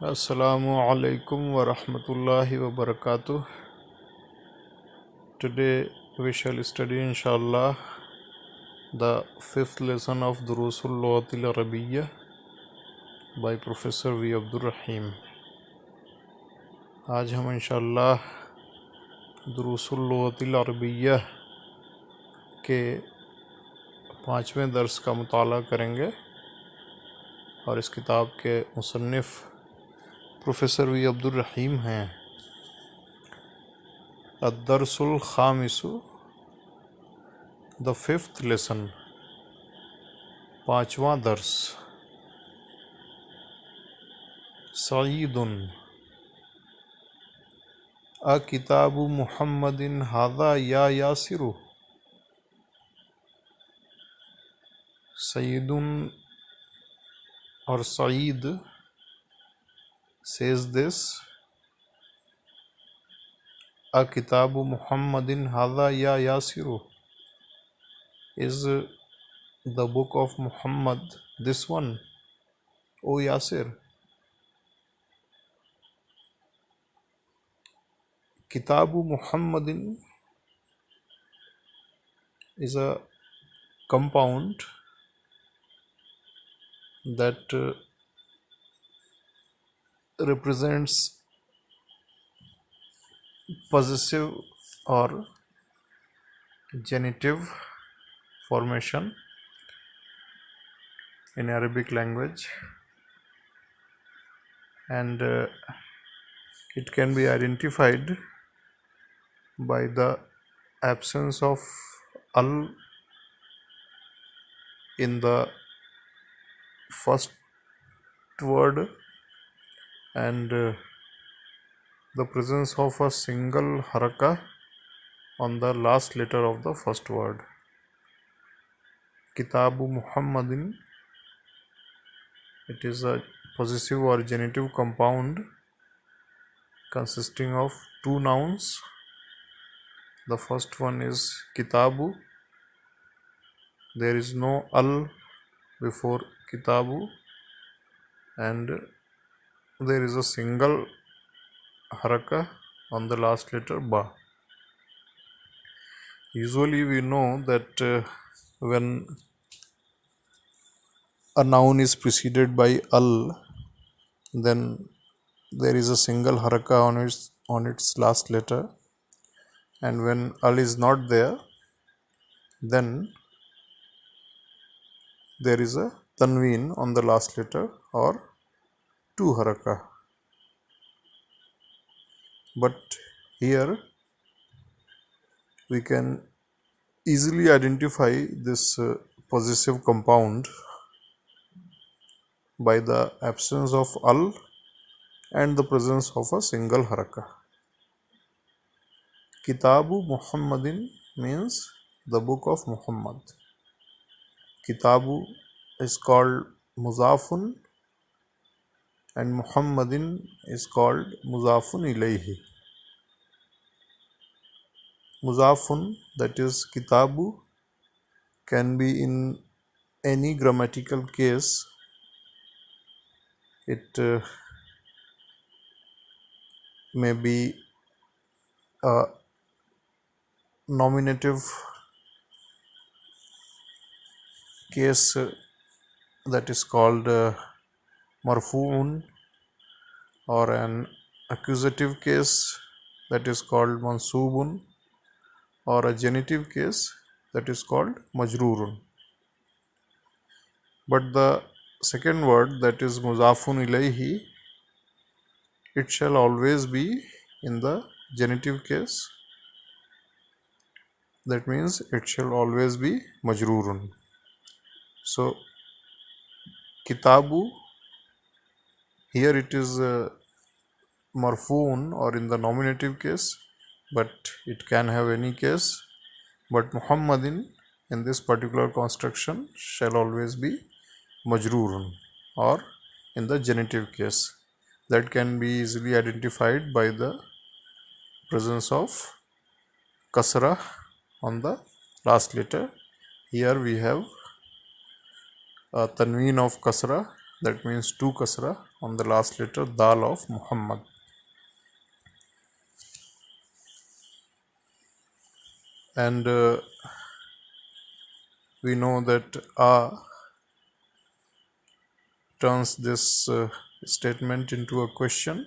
Assalamu alaikum wa rahmatullahi wa barakatuh. Today we shall study inshallah the fifth lesson of Durusul Lughatil Arabiyyah by Professor V. Abdul Rahim. आज हम इंशाल्लाह दुरूसुल लुग़तिल अरबिय्या के 5वें दर्स का मुताला करेंगे और इस किताब के मुसन्निफ़ प्रोफेसर वी अब्दुल रहीम हैं। अद्दरसुल खामिसु, द फिफ्थ लेसन, 5वां दर्स। सईदुन, अ किताबु मुहम्मदिन हादा या यासिरु। सईदुन और Saeed says this, a kitabu Muhammadin hadha ya Yasiru, is the book of Muhammad this one, O Yasir. Kitabu Muhammadin is a compound that represents possessive or genitive formation in Arabic language, and it can be identified by the absence of al in the first word and the presence of a single haraka on the last letter of the first word. Kitabu Muhammadin, it is a possessive or genitive compound consisting of two nouns. The first one is Kitabu. There is no al before Kitabu, and there is a single haraka on the last letter ba. Usually we know that when a noun is preceded by al, then there is a single haraka on its last letter, and when al is not there, then there is a tanween on the last letter or two haraka. But here we can easily identify this possessive compound by the absence of al and the presence of a single haraka. Kitabu Muhammadin means the book of Muhammad. Kitabu is called Muzafun and Muhammadin is called Muzafun ilayhi. Muzafun, that is Kitabu, can be in any grammatical case. It may be a nominative case that is called marfu'un, or an accusative case that is called mansubun, or a genitive case that is called majrurun. But the second word, that is muzafun ilayhi, it shall always be in the genitive case. That means it shall always be majrurun. So Kitabu, here it is marfu'un or in the nominative case, but it can have any case. But Muhammadin in this particular construction shall always be majrurun or in the genitive case. That can be easily identified by the presence of kasra on the last letter. Here we have a tanween of kasra that means 2 kasra on the last letter dal of Muhammad. And we know that a turns this statement into a question.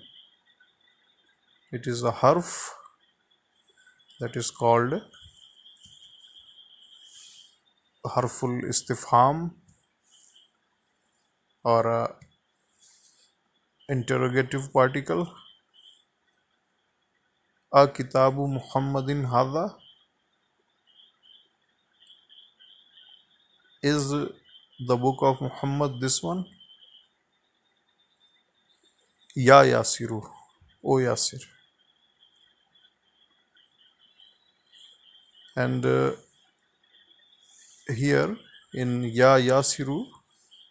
It is a harf that is called harful istifham or a interrogative particle. A kitabu Muhammadin hadha, is the book of Muhammad this one? Ya Yasiru, O Yasir. And here in Ya Yasiru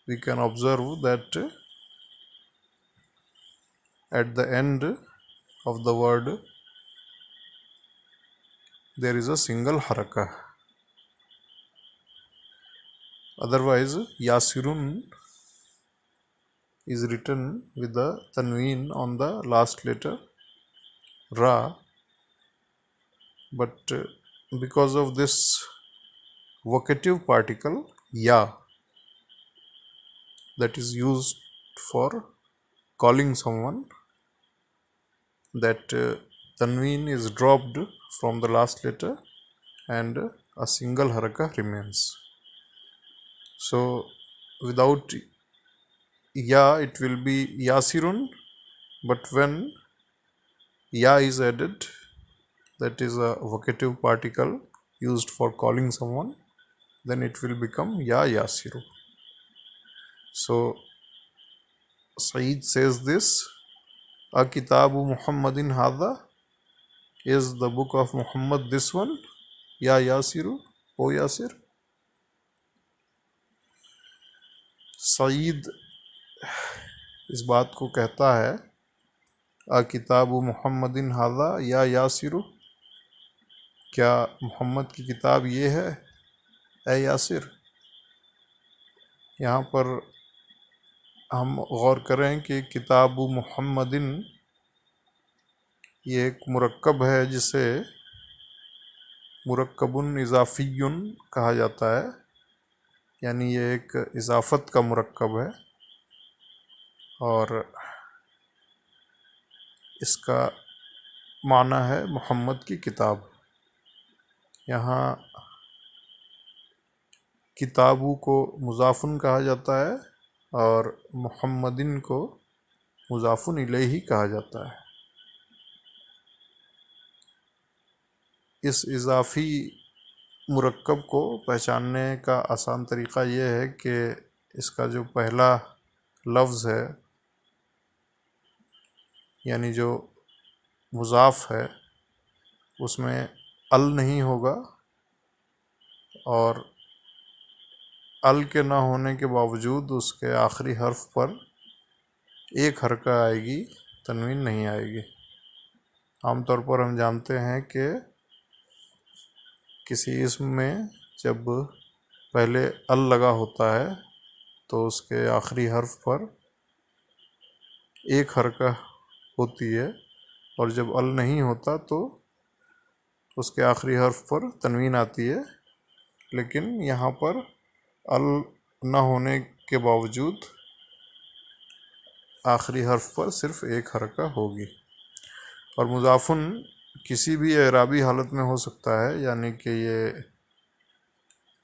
we can observe that at the end of the word there is a single haraka. Otherwise Yasirun is written with the tanween on the last letter Ra, but because of this vocative particle Ya that is used for calling someone, that tanween is dropped from the last letter and a single haraka remains. So without Ya it will be Yasirun, but when Ya is added, that is a vocative particle used for calling someone, then it will become Ya Yasiru. So Saeed says this, A kitabu Muhammadin hadha, is the book of Muhammad this one? Ya Yasiru, O Yasir. Saeed इस बात को कहता है, आ किताबु मुहम्मदिन हादा या यासिरु, क्या मोहम्मद की किताब ये है ए यासिर। यहाँ पर हम गौर करें कि किताबु मुहम्मदिन ये एक मुरक्कब है जिसे मुरक्कबुन इज़ाफ़ियुन कहा जाता है, यानी ये एक इज़ाफ़त का मुरक्कब है और इसका माना है मोहम्मद की किताब। यहाँ किताबू को मुज़ाफ़ुन कहा जाता है और मुहम्मदिन को मुज़ाफ़ुन इलैही कहा जाता है। इस इज़ाफ़ी मुरक्कब को पहचानने का आसान तरीक़ा ये है कि इसका जो पहला लफ्ज़ है, यानी जो मुज़ाफ़ है, उसमें अल नहीं होगा और अल के ना होने के बावजूद उसके आखिरी हर्फ पर एक हरका आएगी, तनवीन नहीं आएगी। आमतौर पर हम जानते हैं कि किसी इसम में जब पहले अल लगा होता है तो उसके आखिरी हर्फ पर एक हरका होती है और जब अल नहीं होता तो उसके आखिरी हर्फ पर तनवीन आती है, लेकिन यहाँ पर अल न होने के बावजूद आखिरी हर्फ पर सिर्फ एक हरका होगी। और मुज़ाफ़ुन किसी भी एराबी हालत में हो सकता है, यानी कि ये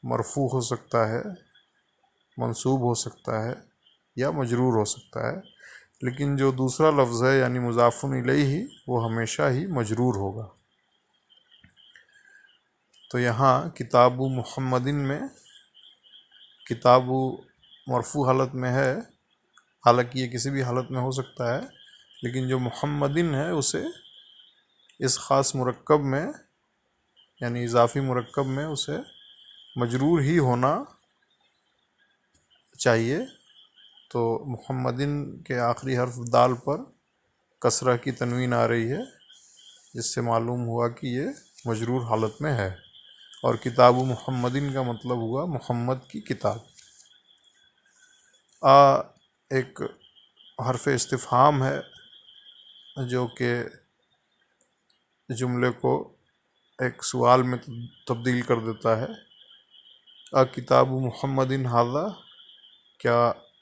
मरफ़ू हो सकता है, मंसूब हो सकता है या मजरूर हो सकता है, लेकिन जो दूसरा लफ्ज़ है यानी मुज़ाफ़ुन इलैही वो हमेशा ही मजरूर होगा। तो यहाँ किताबु मुहम्मदिन में किताबु मरफ़ू हालत में है, हालांकि ये किसी भी हालत में हो सकता है, लेकिन जो मुहम्मदिन है उसे इस ख़ास मुरक्कब में यानी इज़ाफ़ी मुरक्कब में उसे मजरूर ही होना चाहिए। तो मुहम्मदिन के आखिरी हर्फ दाल पर कसरा की तनवीन आ रही है, जिससे मालूम हुआ कि ये मजरूर हालत में है और किताबु मुहम्मदिन का मतलब हुआ मोहम्मद की किताब। आ एक हर्फ इस्तिफ़हाम है जो कि जुमले को एक सवाल में तब्दील कर देता है। अ किताब मुहम्मदिन हाज़ा, क्या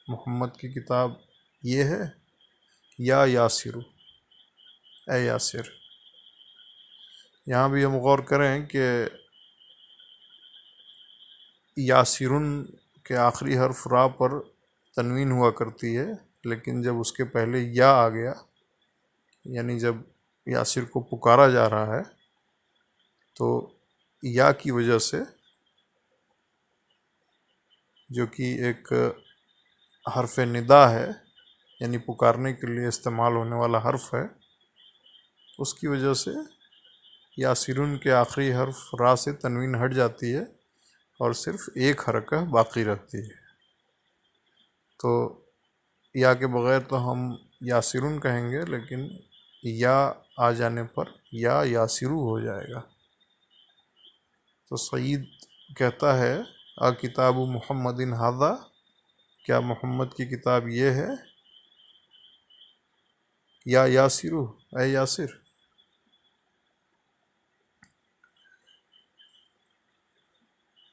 मोहम्मद की किताब ये है, या यासिर, ए यासिर। यहाँ भी हम गौर करें कि यासिरुन के आखिरी हर्फ रा पर तनवीन हुआ करती है, लेकिन जब उसके पहले या आ गया, यानी जब यासिर को पुकारा जा रहा है, तो या की वजह से, जो कि एक हर्फ निदा है, यानी पुकारने के लिए इस्तेमाल होने वाला हर्फ है, उसकी वजह से यासिरुन के आखिरी हर्फ रा से तनवीन हट जाती है और सिर्फ एक हरकत बाकी रहती है। तो या के बग़ैर तो हम यासिरुन कहेंगे, लेकिन या आ जाने पर या यासिरू हो जाएगा। तो सईद कहता है आ किताब मुहम्मदिन हाज़ा, क्या मोहम्मद की किताब ये है, या यासिरू, ए Yasir.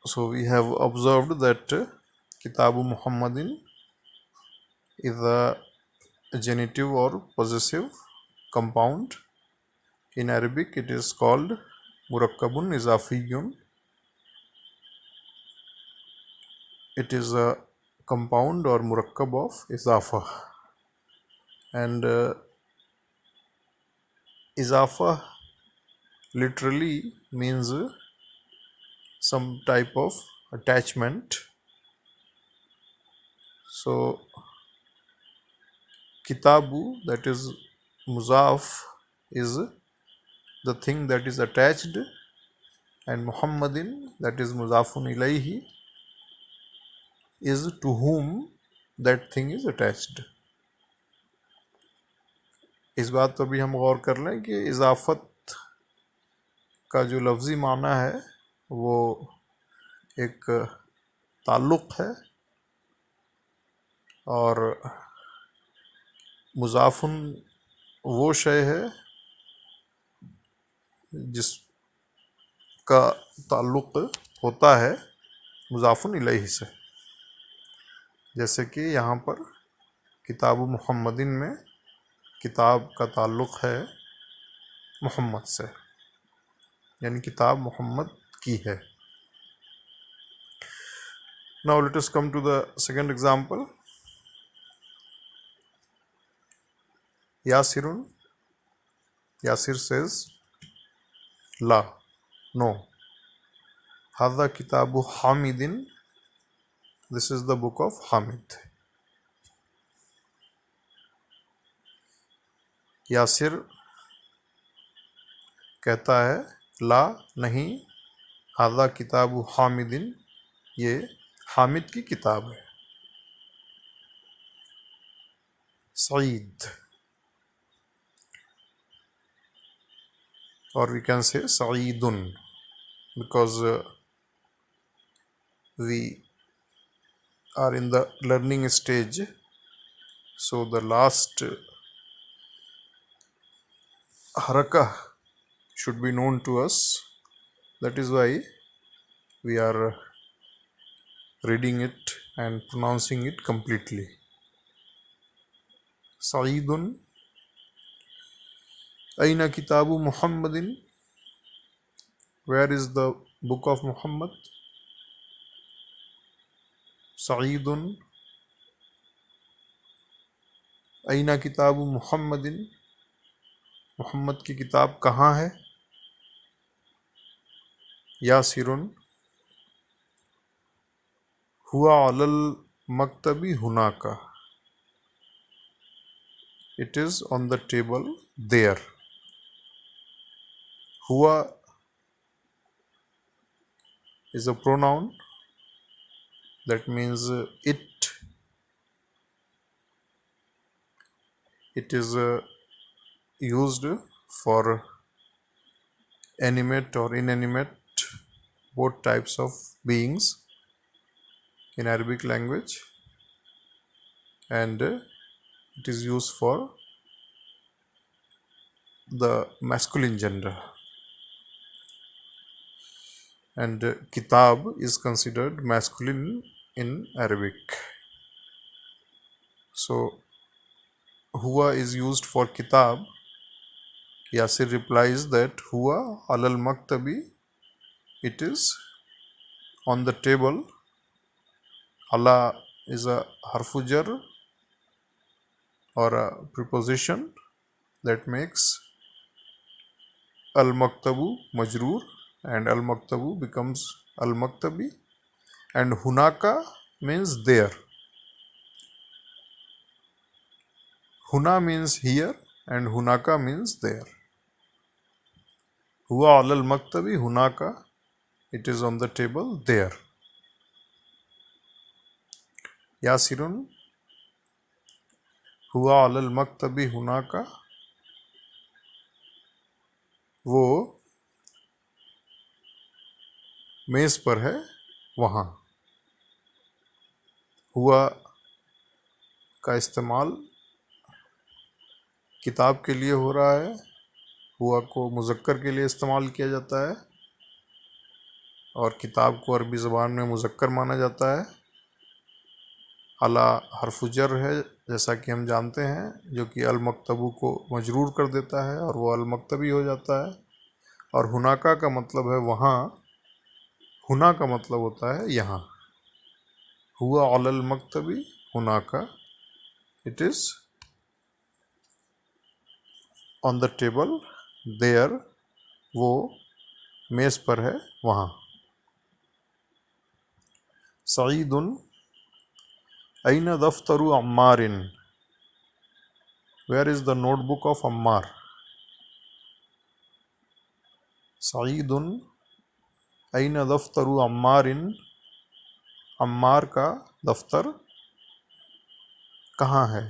So we have observed that Kitabu Muhammadin is a genitive or possessive compound. In Arabic it is called Murakkabun Izafiyun. It is a compound or murakkab of izafa, and izafa literally means some type of attachment. So kitabu, that is muzaf, is the thing that is attached, and Muhammadin, that is muzafun ilayhi, is to whom that thing is attached. इस बात पर भी हम गौर कर लें कि इजाफत का जो लफ्ज़ी माना है वो एक ताल्लुक़ है, और मुज़ाफ़ुन वो शय है जिसका ताल्लुक़ होता है मुज़ाफ़ुन इलैहि से। जैसे कि यहाँ पर किताब मुहम्मदिन में किताब का ताल्लुक़ है मोहम्मद से, यानी किताब मोहम्मद की है। Now let us come to the second example. Yasirun. Yasir says, La, no. Hadha kitabu Hamidin. This is the book of Hamid. Yasir कहता है, ला, नहीं, हादा किताबु हामिदिन, ये हामिद की किताब है। Saeed, or we can say Saeedun, because we are in the learning stage, so the last harakah should be known to us. That is why we are reading it and pronouncing it completely. Saeedun. Aina kitabu Muhammadin. Where is the book of Muhammad? Saeedun. Aina kitabu Muhammadin. Mohammad की किताब कहाँ है? यासिरुन हुआ अलल मकतबी हुनाका, it is on the table there. हुआ is a pronoun, that means it is used for animate or inanimate, both types of beings in Arabic language. and it is used for the masculine gender. And kitab is considered masculine in Arabic. So huwa is used for kitab. Yasir replies that huwa alal maktabi, it is on the table. Ala is a harfujar or a preposition that makes al maktabu majroor, and al maktabu becomes al maktabi. And hunaka means there. Huna means here and hunaka means there. Huwa alal maktabi hunaka, it is on the table there. Yasirun हुआ अलल मक्तबी हुनाका, वो मेज़ पर है वहाँ. हुआ का इस्तेमाल किताब के लिए हो रहा है. हुआ को मुज़क्कर के लिए इस्तेमाल किया जाता है और किताब को अरबी ज़बान में मुज़क्कर माना जाता है. अला हरफुजर है जैसा कि हम जानते हैं, जो कि अल मक्तबू को मजरूर कर देता है और वो अल मक्तबी हो जाता है. और हुनाका का मतलब है वहाँ, हुना का मतलब होता है यहाँ. हुआ अलल मक्तबी हुनाका, it is on the table there, वो मेज़ पर है वहाँ. सईदुन अयना दफ्तरु अम्मारिन, where is the notebook of Ammar. सईदुन अयना दफ्तरु अम्मारिन, अम्मार का दफ्तर कहाँ है,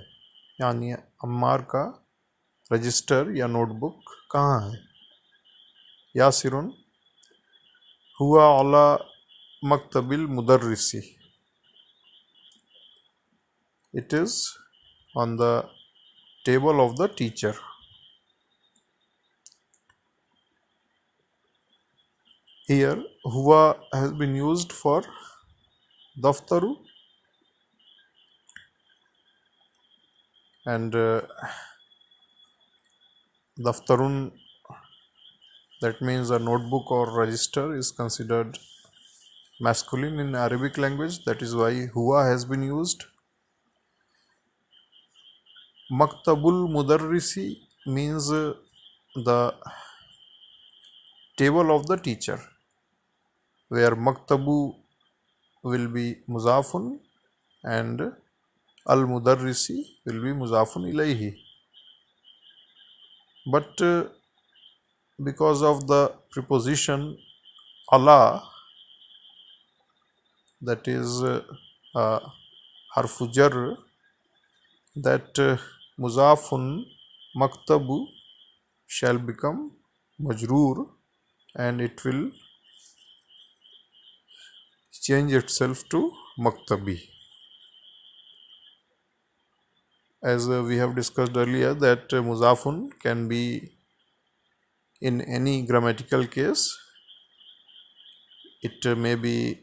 यानी अम्मार का रजिस्टर या नोटबुक कहाँ है. यासिरुन हुआ अला मक्तबिल मुदर्रिसी, it is on the table of the teacher. Here huwa has been used for daftaru, and daftarun, that means a notebook or register, is considered masculine in Arabic language. That is why huwa has been used. Maktabul mudarrisi means the table of the teacher, where maktabu will be muzafun and al mudarrisi will be muzafun ilayhi. But because of the preposition ala, that is harfu jar, that muzafun maktabu shall become majroor and it will change itself to maktabi. As we have discussed earlier, that muzafun can be in any grammatical case. It may be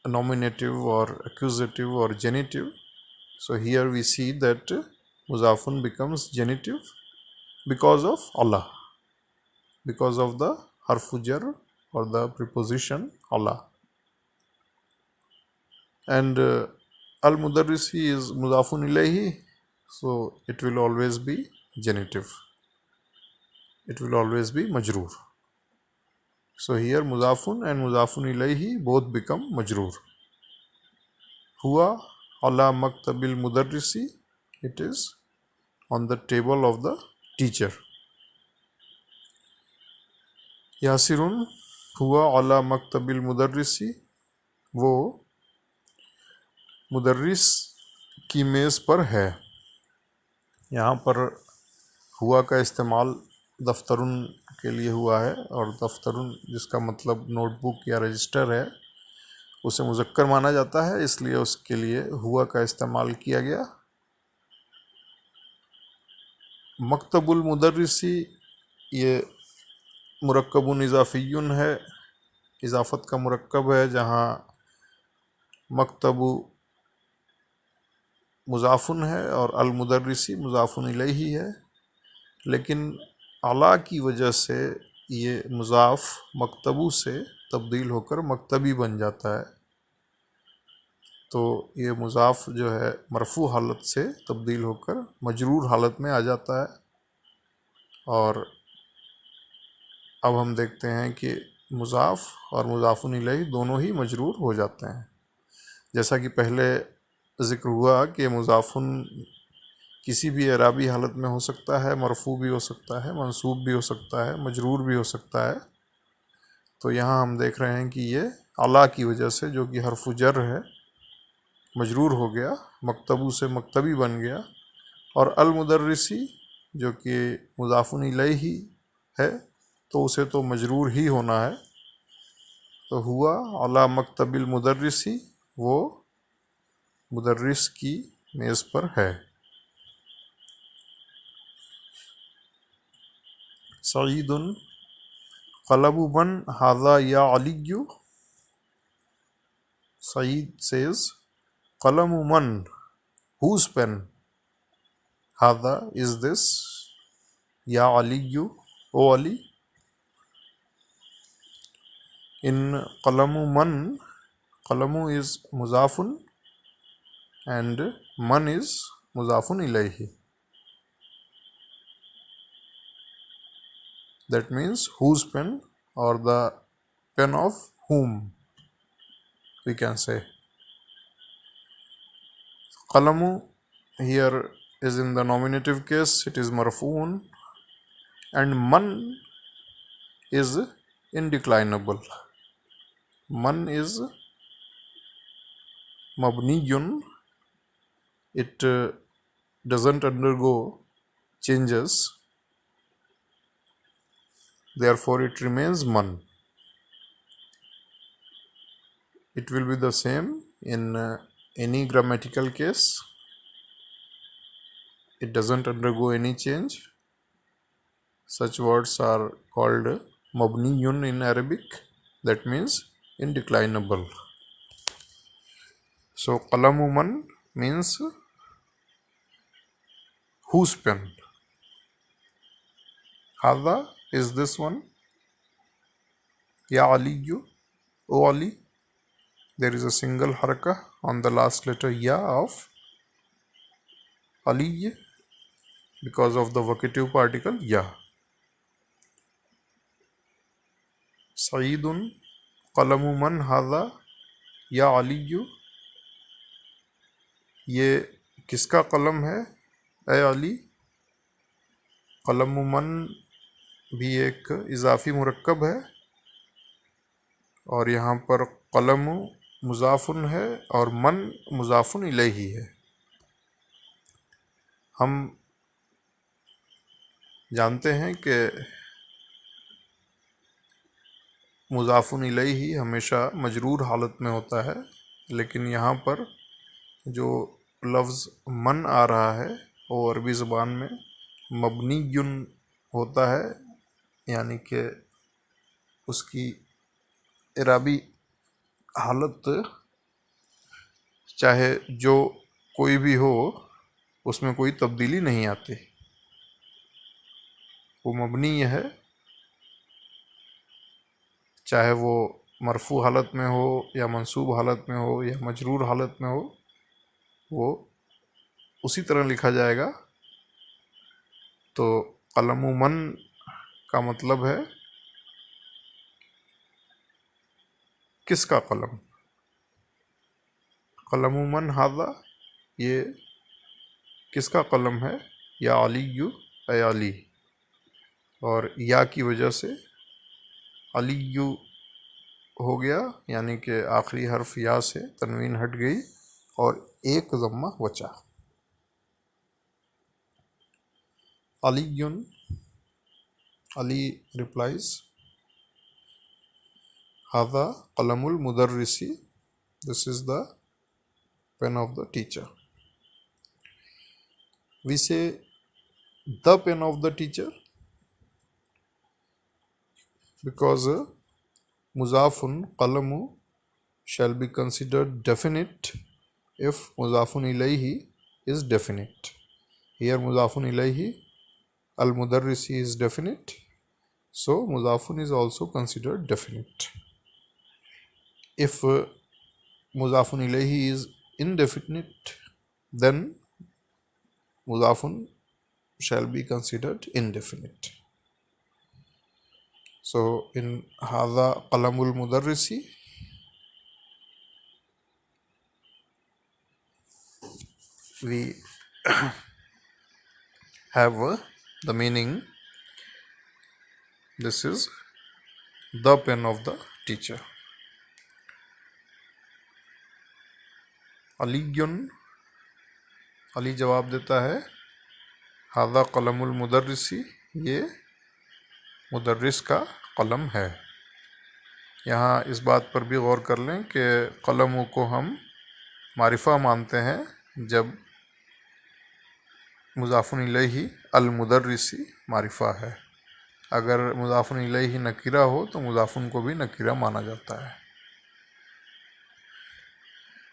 nominative or accusative or genitive. So here we see that muzafun becomes genitive because of Allah, because of the harfu jar or the preposition Allah. And al mudarrisi is mudafun ilayhi, so it will always be genitive, it will always be majroor. So here mudafun and mudafun ilayhi both become majroor. Huwa ala maktabil mudarrisi, it is on the table of the teacher. यासिरुन हुआ अला मक्तबिल मुदर्रिसी, वो मुदर्रिस की मेज़ पर है. यहाँ पर हुआ का इस्तेमाल दफ्तरुन के लिए हुआ है और दफ्तरुन जिसका मतलब नोटबुक या रजिस्टर है उसे मुज़क्कर माना जाता है, इसलिए उसके लिए हुआ का इस्तेमाल किया गया. मकतबुल मुदर्रिसी ये मुरक्कबुन इज़ाफ़ियुन है, इज़ाफ़त का मुरक्कब है, जहाँ मकतबु मुज़ाफ़ुन है और अल मुदर्रिसी मुज़ाफ़ुन इलैही है, लेकिन अला की वजह से ये मुज़ाफ़ मकतबू से तब्दील होकर मकतबी बन जाता है। तो ये मुज़ाफ़ जो है मरफ़ू हालत से तब्दील होकर मजरूर हालत में आ जाता है। और अब हम देखते हैं कि मुज़ाफ़ और मुज़ाफ़ुन इलैही दोनों ही मजरूर हो जाते हैं। जैसा कि पहले ज़िक्र हुआ कि मुज़ाफ़ुन किसी भी एराबी हालत में हो सकता है, मरफ़ू भी हो सकता है, मंसूब भी हो सकता है, मजरूर भी हो सकता है। तो यहाँ हम देख रहे हैं कि ये अला की वजह से, जो कि हर्फ़ जर है, मजरूर हो गया, मकतबू से मकतबी बन गया। और अल मुदर्रिसी जो कि मुज़ाफ़ुन इलैही है, तो उसे तो मजरूर ही होना है। तो हुआ अला मकतबिल मुदर्रिसी, वो मुदर्रिस की मेज़ पर है। सईदुन क़लबु मन हाज़ा या अलिय्यु। Saeed says, Qalamu man, whose pen? Hada, is this? Ya Aliyu, O Ali. In Qalamu man, Qalamu is Muzafun and man is Muzafun ilayhi. That means whose pen, or the pen of whom, we can say. Qalamu here is in the nominative case, it is marfuun, and man is indeclinable. Man is mabniyun, it doesn't undergo changes, therefore it remains man. It will be the same in any grammatical case. It doesn't undergo any change. Such words are called mabniyun in Arabic, that means indeclinable. So qalamu man means whose pen. Hada is this one. Ya Aliyu, O Ali. There is a single harakah on the last letter ya of Ali because of the vocative particle ya. Saeedun qalamu man hadha या अलीयू, ये किसका कलम है ए अली। कलम मन भी एक इजाफ़ी मुरक्कब है, और यहाँ पर कलम मुज़ाफ़ुन है और मन मुज़ाफ़ुन इलैही है। हम जानते हैं कि मुज़ाफ़ुन इलैही हमेशा मजरूर हालत में होता है, लेकिन यहाँ पर जो लफ्ज़ मन आ रहा है वो अरबी ज़बान में मबनीयुन होता है, यानी कि उसकी इराबी हालत चाहे जो कोई भी हो, उसमें कोई तब्दीली नहीं आती, वो मबनी है। चाहे वो मरफू हालत में हो या मंसूब हालत में हो या मजरूर हालत में हो, वो उसी तरह लिखा जाएगा। तो कलमु मन का मतलब है किसका कलम। कलमु मन हादा, ये किसका कलम है, या अलीयू ए अली, और या की वजह से अलीयू हो गया, यानी कि आखिरी हर्फ या से तनवीन हट गई और एक ज़म्मा बचा। अलीयुन, अली रिप्लाइज, हादा कलमुल मुदर्रिसी, this is the pen of the teacher. We say the pen of the teacher, because muzafun qalamu shall be considered definite if muzafun ilayhi is definite. Here muzafun ilayhi al-mudarrisi is definite, so muzafun is also considered definite. If muzafun ilayhi is indefinite, then muzafun shall be considered indefinite. So in hadha qalamul mudarrisi, we have the meaning, this is the pen of the teacher. अलीयुन, अली जवाब देता है हादा कलमुल मुदर्रिसी, ये मुदर्रिस का कलम है। यहाँ इस बात पर भी गौर कर लें कि कलमों को हम मारिफा मानते हैं जब मुज़ाफ़ुन इलैहि अल मुदर्रिसी मारिफा है। अगर मुज़ाफ़ुन इलैहि नकीरा हो तो मुज़ाफ़ुन को भी नकीरा माना जाता है।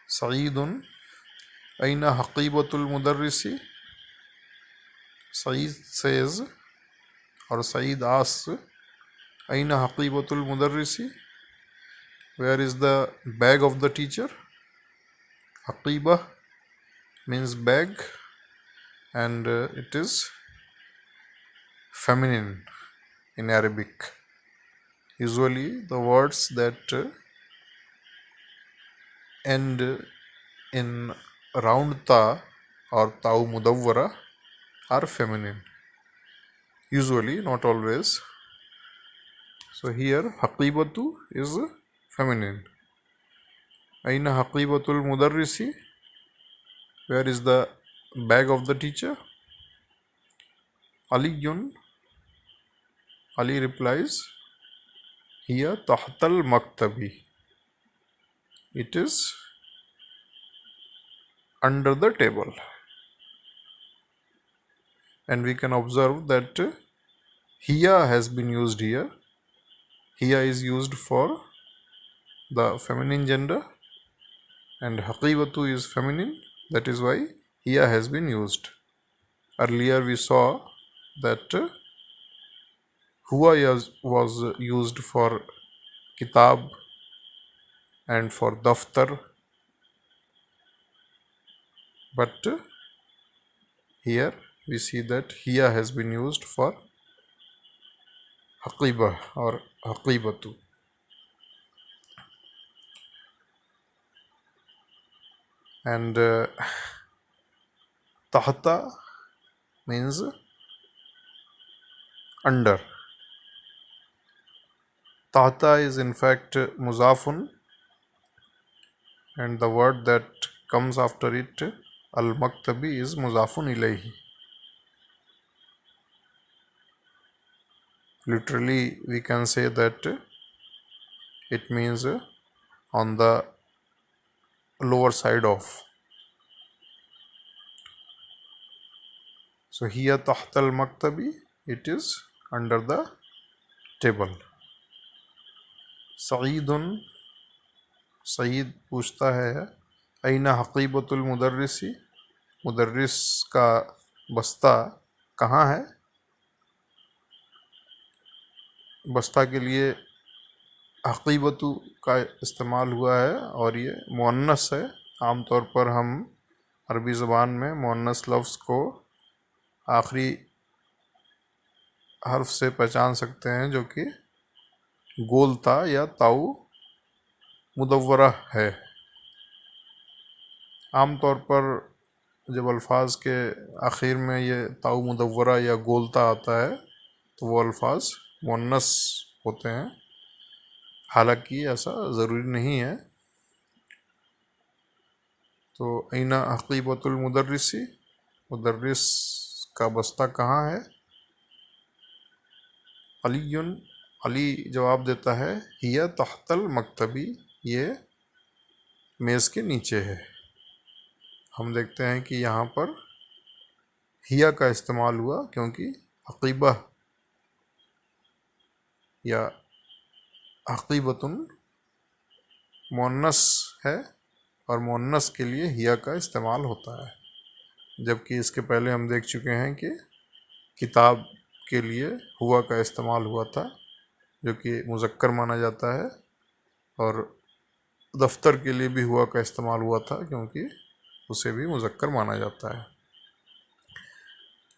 सईदुन ऐना हकीबतुल मुदर्रिसी, सईद सेज और सईद आस्क ऐना हकीबतुल मुदर्रिसी, where is the bag of the teacher? Haqiba means bag, and it is feminine in Arabic. Usually the words that end in round ta or tau mudawwara are feminine. Usually, not always. So here haqibatu is feminine. Aina haqibatul mudarrisi, where is the bag of the teacher? Aliyun, Ali replies, hiya tahtal maktabi, it is under the table. And we can observe that hiya has been used here. Hiya is used for the feminine gender and haqibatu is feminine, that is why hiya has been used. Earlier we saw that huwa was used for kitab and for daftar, but here we see that hiya has been used for haqiba or haqibatu. And tahta means under. Tahta is in fact muzafun, and the word that comes after it, al-maktabi, is muzafun ilayhi. Literally we can say that it means on the lower side of. So here tahta al-maktabi, it is under the table. सईदुन, सईद पूछता है ऐना हकीबतुल मुदर्रिसी, मुदर्रिस का बस्ता कहाँ है? बस्ता के लिए हकीबतु का इस्तेमाल हुआ है और ये मुअन्नस है। आमतौर पर हम अरबी ज़बान में मुअन्नस लफ्ज़ को आखिरी हर्फ से पहचान सकते हैं, जो कि गोलता या ताऊ मुदव्वरा है। आमतौर पर जब अल्फाज के आखिर में ये ताऊ मुदव्वरा या गोलता आता है तो वो अल्फाज मुअन्नस होते हैं, हालांकि ऐसा ज़रूरी नहीं है। तो ऐना हकीबतुल मुदर्रिसी, मुदर्रिस का बस्ता कहाँ है? अलीयुन, अली जवाब देता है हिया तहतल मकतबी, ये मेज़ के नीचे है। हम देखते हैं कि यहाँ पर हिया का इस्तेमाल हुआ क्योंकि हकीबा या हकीबतुन मुअन्नस है और मुअन्नस के लिए हिया का इस्तेमाल होता है, जबकि इसके पहले हम देख चुके हैं कि किताब के लिए हुआ का इस्तेमाल हुआ था जो कि मुज़क्कर माना जाता है, और दफ्तर के लिए भी हुआ का इस्तेमाल हुआ था क्योंकि उसे भी मुज़क्कर माना जाता है।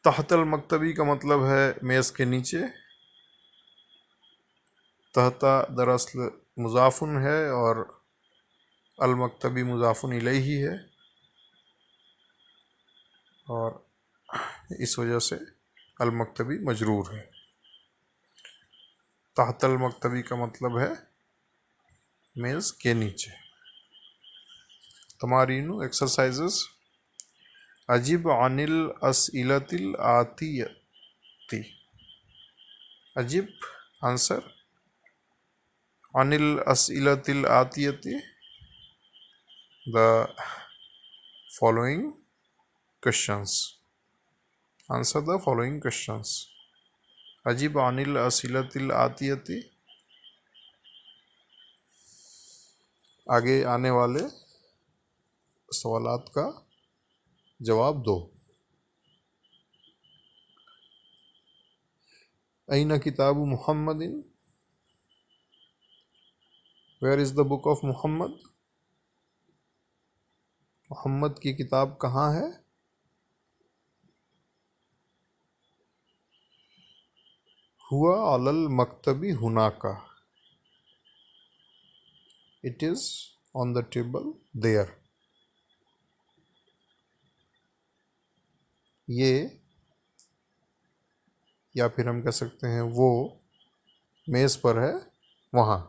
तहतल मकतबी का मतलब है मेज़ के नीचे। तहता दरअसल मुज़ाफ़ुन है और अल मकतबी मुज़ाफ़ुन इलैही है, और इस वजह से अल मकतबी मजरूर है। तहतल मकतबी का मतलब है मेज़ के नीचे। तमारीनु एक्सरसाइजेस। अजिब अनिल अस्इलतिल आतियति। अजिब आंसर, अनिल अस्इलतिल आतियति the following questions. Answer the following questions. अजिब अनिल असिलतिल आतियति, आगे आने वाले सवालात का जवाब दो। ऐना किताबु मुहम्मदिन, where is the book of Muhammad, Muhammad की किताब कहाँ है। हुआ अलल मकतबी हुनाका, it is on the table there. ये, या फिर हम कह सकते हैं वो मेज़ पर है वहाँ।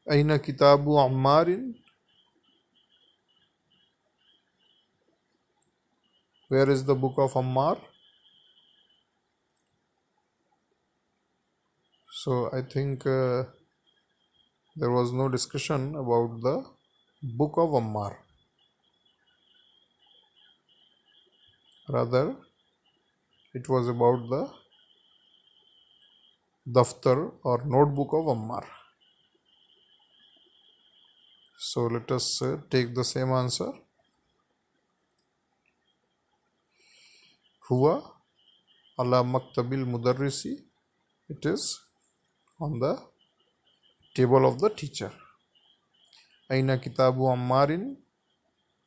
ऐना किताबु अम्मारिन, where is the book of Ammar. So I think there was no discussion about the book of Ammar. Rather, it was about the daftar or notebook of Ammar. So let us take the same answer. Huwa ala maktabil mudarrisi, it is on the table of the teacher. Aina kitabu Ammarin,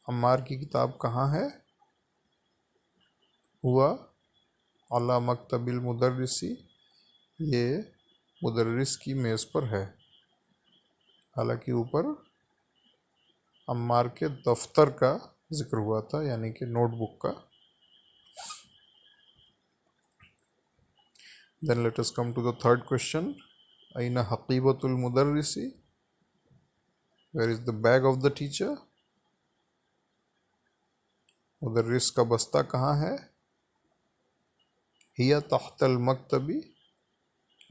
Ammar की किताब कहाँ है। हुआ अला मकतबिल मुदर्रिसी, ये मुदर्रिस की मेज़ पर है। हालांकि ऊपर अम्मार के दफ्तर का जिक्र हुआ था, यानी कि नोटबुक का। Then let us come to the third question. Aina haqibatul mudarrisi, where is the bag of the teacher. मुदर्रिस का बस्ता कहाँ है। हिया तहतल मकतबी,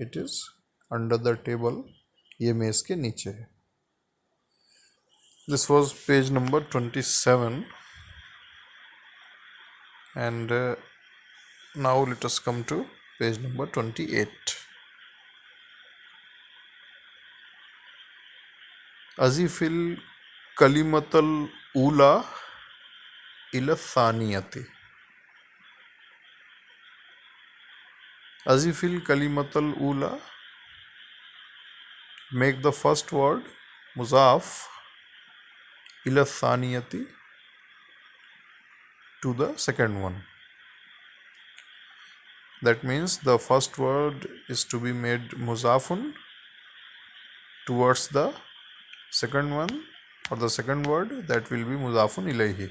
it is under the table, ये मेज़ के नीचे है। This was page number 27, and now let us come to page number 28. अज़ीफ़िल कलिमतल ऊला इला सानियति। अज़ीफ़िल कलिमतल ऊला, make the first word मुज़ाफ़ इला सानियति to the second one. That means the first word is to be made muzafun towards the second one, or the second word that will be muzafun ilayhi.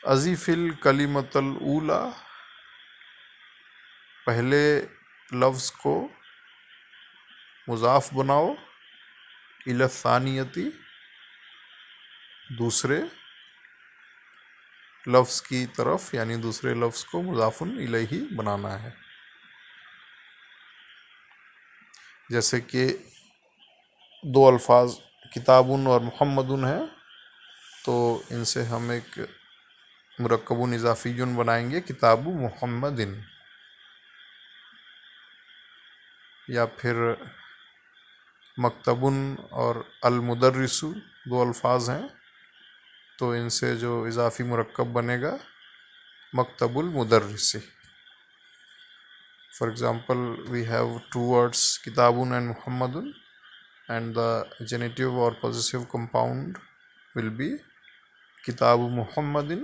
अज़ीफ़िल कलिमतल ऊला, पहले लफ्ज़ को मुज़ाफ़ बनाओ, इला सानियति, दूसरे लफ्ज़ की तरफ, यानी दूसरे लफ्ज़ को मुज़ाफ़ुन इलैही बनाना है। जैसे कि दो अल्फाज किताबुन और मुहम्मदुन है, तो इनसे हम एक मुरक्कबुन इजाफियुन बनाएंगे, किताबु मुहम्मदिन। या फिर मकतबुन और अल मुदर्रिसु दो अल्फाज हैं, तो इनसे जो इजाफी मुरक्कब बनेगा मकतबुल मुदर्रिसी। For example, we have two words kitabun and muhammadun, and the genitive or possessive compound will be kitabu muhammadin,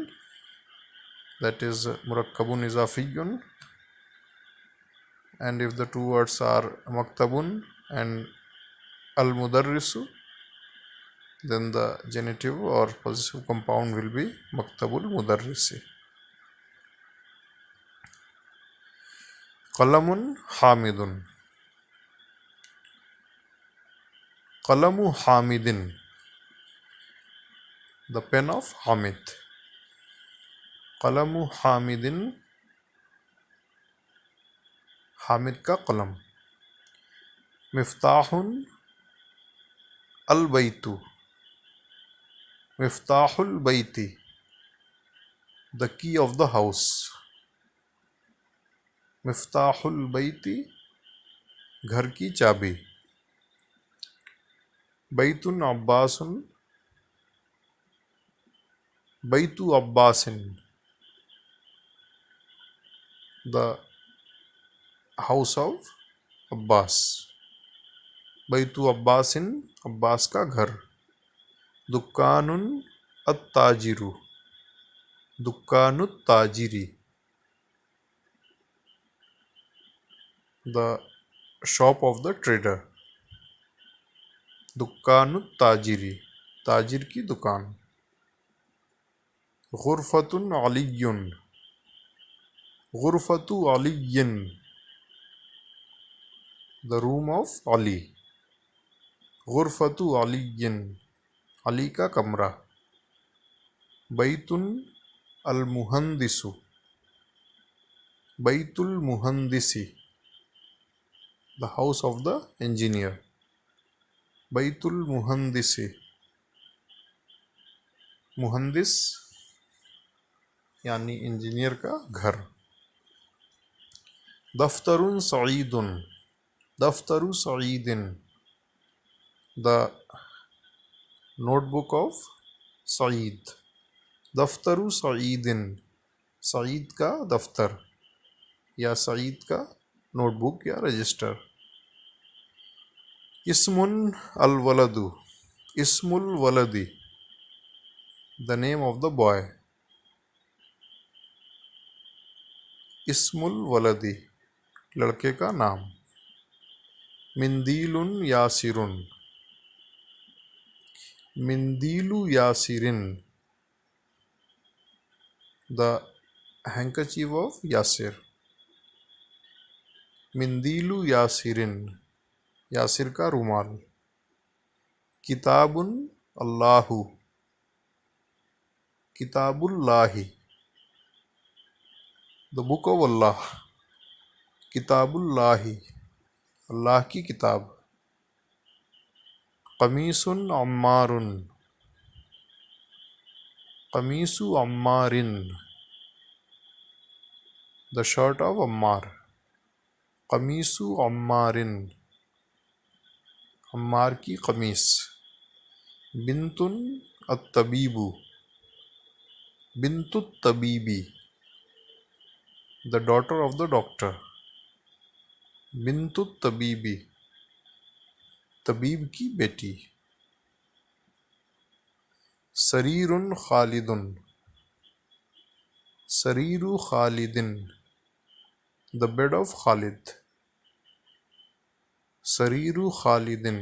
that is murakkabun izafiyun. And if the two words are maktabun and al mudarrisu, then the genitive or possessive compound will be maktabul mudarrisi. Qalamun hamidun, qalamu hamidin, the pen of Hamid. qalamu hamidin, Hamid का कलम। मिफ्ताहुन अल बैतु, मिफ्ताहुल बैती, the key of the house. मिफ्ताहुल बैती, घर की चाबी। बैतुन अब्बासुन, बैतु अब्बासिन, द हाउस ऑफ अब्बास। बैतु अब्बासिन, अब्बास का घर। दुक्कानुन अत्ताजिरु, दुक्कानुत ताजिरी, the shop of the trader. दुक्कानुत ताजिरी, ताजिर की दुकान। गुरफतुन अलियुन, गुरफतु अलियिन, द रूम ऑफ अली। गुरफतु अलियिन, अली का कमरा। बैतुन अल मुहंदिसु, बैतुल मुहंदिसी, the house of the engineer. Betul मुहंदिसी, मुहंदिस यानी इंजीनियर का घर। दफ्तरुन सईदुन, दफ्तरु सईदिन, द नोटबुक ऑफ सईद। दफ्तरु सईदिन, सईद का दफ्तर या सईद का नोटबुक या रजिस्टर। इस्मुन अल वलदु, इस्मुल वलदी, the name of the boy. इस्मुल वलदी, लड़के का नाम। मिंदीलुन यासिरुन, मिंदीलु यासिरिन, द हैंकरचीफ ऑफ यासिर। मिंदीलु यासिरिन, यासिर का रुमाल। किताबुन अल्लाहु, किताबुल्लाही, द बुक ऑफ अल्लाह। किताबुल्लाही, अल्लाह की किताब। कमीसुन अम्मारुन, कमीसु अम्मारिन, द शर्ट ऑफ अम्मार। कमीसु अम्मारिन, अम्मार की कमीस। बिंतुन अत्तबीबु, बिंतुत तबीबी, the daughter of the doctor. बिंतुत तबीबी, तबीब की बेटी। सरीरुन खालिदुन, सरीरु खालिदिन, द बेड ऑफ खालिद। सरीरु खालिदिन,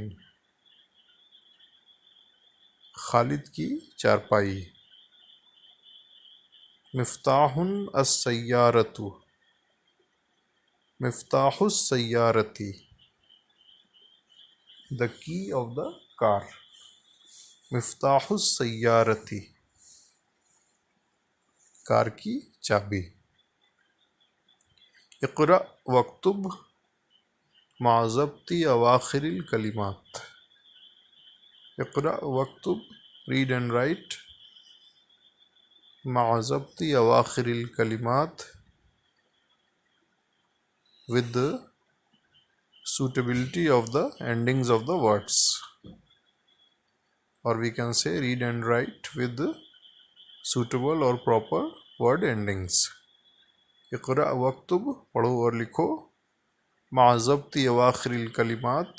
खालिद की चारपाई। मिफ्ताहुन अस्सय्यारतु, मिफ्ताहुस सय्यारती, the key of the car. मिफ्ताहुस सय्यारती, कार की चाबी। Iqra वक्तुब माज़ब्ती अवाखिरिल कलिमात, Iqra वक्तुब, read and write, मअ ज़ब्ति अवाखिरिल कलिमात, with the suitability of the endings of the words, or we can say read and write with the suitable or proper word endings. Iqra वक्तुब, पढ़ो और लिखो, मअ ज़ब्ति अवाखिरिल कलिमात,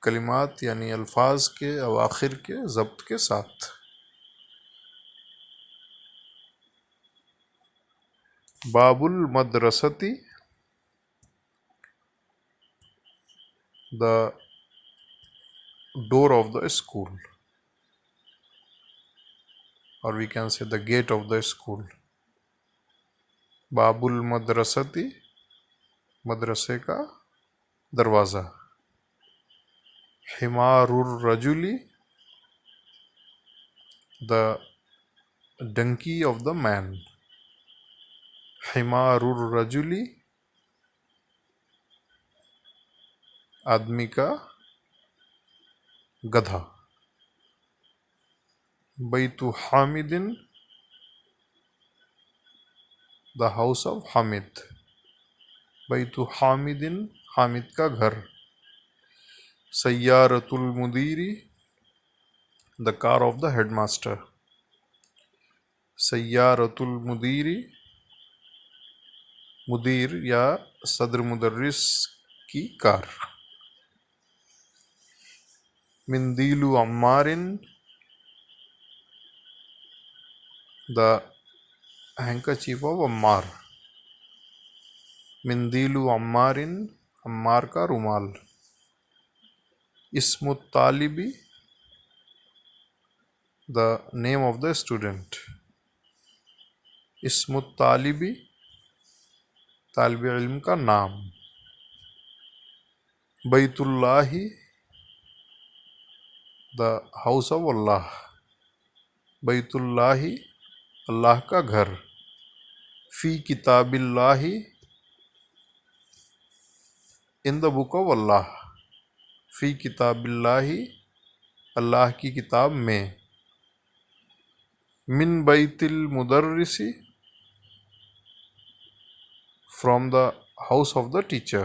कलिमात यानी अल्फाज के अवाखिर के ज़ब्त के साथ. बाबुल मदरसती, the door of the school, or we can say the gate of the school. बाबुल मदरसती, मदरसे का दरवाज़ा. हिमारुर रजुली, the donkey of the man. हिमारुर रजुली, आदमी का गधा. बैतु Hamidin, the house of Hamid. बैतु Hamidin, Hamid का घर. सय्यारतुल मुदीरी, the car of the headmaster. सय्यारतुल मुदीरी, मुदीर या सदर मुदर्रिस की कार. मिंदीलु अम्मारिन, the handkerchief of अम्मार. मिंदीलु अम्मारिन, अम्मार का रुमाल. इस्मुत तालिबी, the name of the student. इस्मुत तालिबी, तालिब इल्म का नाम. बैतुल्लाही, the house of Allah. बैतुल्लाही, अल्लाह का घर. फ़ी किताबिल्लाही, in the book of Allah. फ़ी किताबिल्लाही, अल्लाह की किताब में. मिन बैतिल मुदर्रिसी, from the house of the teacher.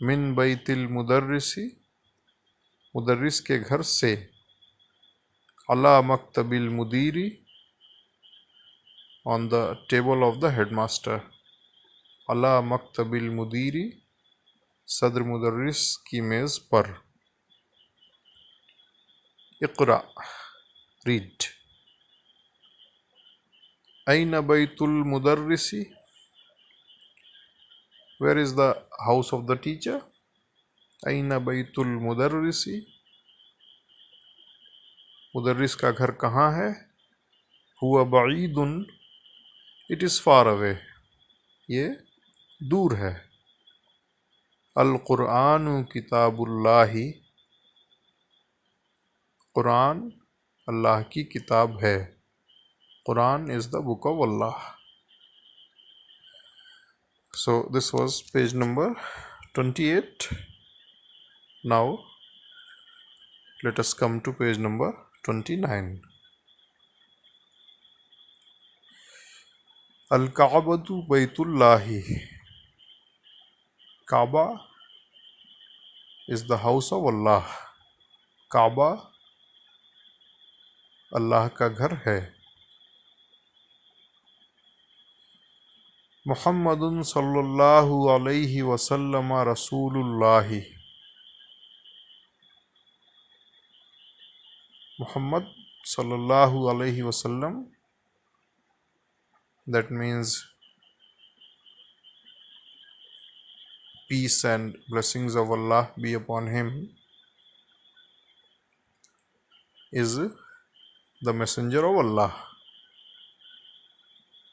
मिन बैतिल मुदर्रिसी, मुदर्रिस के घर से. अला मक्तबिल मुदीरी, on the table of the headmaster. अला मक्तबिल मुदीरी, सदर मुदर्रिस की मेज़ पर. Iqra, read. An Betul मुदर्रिसी, where is the house of the teacher? ऐन बैतुल मुदर्रिसी, मुदर्रिस का घर कहाँ है? हुआ बईदुन, it is far away, ये दूर है. अल कुरानु किताबुल्लाही, कुरान अल्लाह की किताब है. Quran is the book of Allah. So this was page number 28. Now let us come to page number 29. Al-Ka'batu Baytullahi. Kaaba is the house of Allah. Kaaba अल्लाह का घर है. मुहम्मदुन सल्लल्लाहु अलैहि वसल्लम रसूलुल्लाहि. Muhammad sallallahu alaihi wasallam, that means peace and blessings of Allah be upon him, is the messenger of Allah.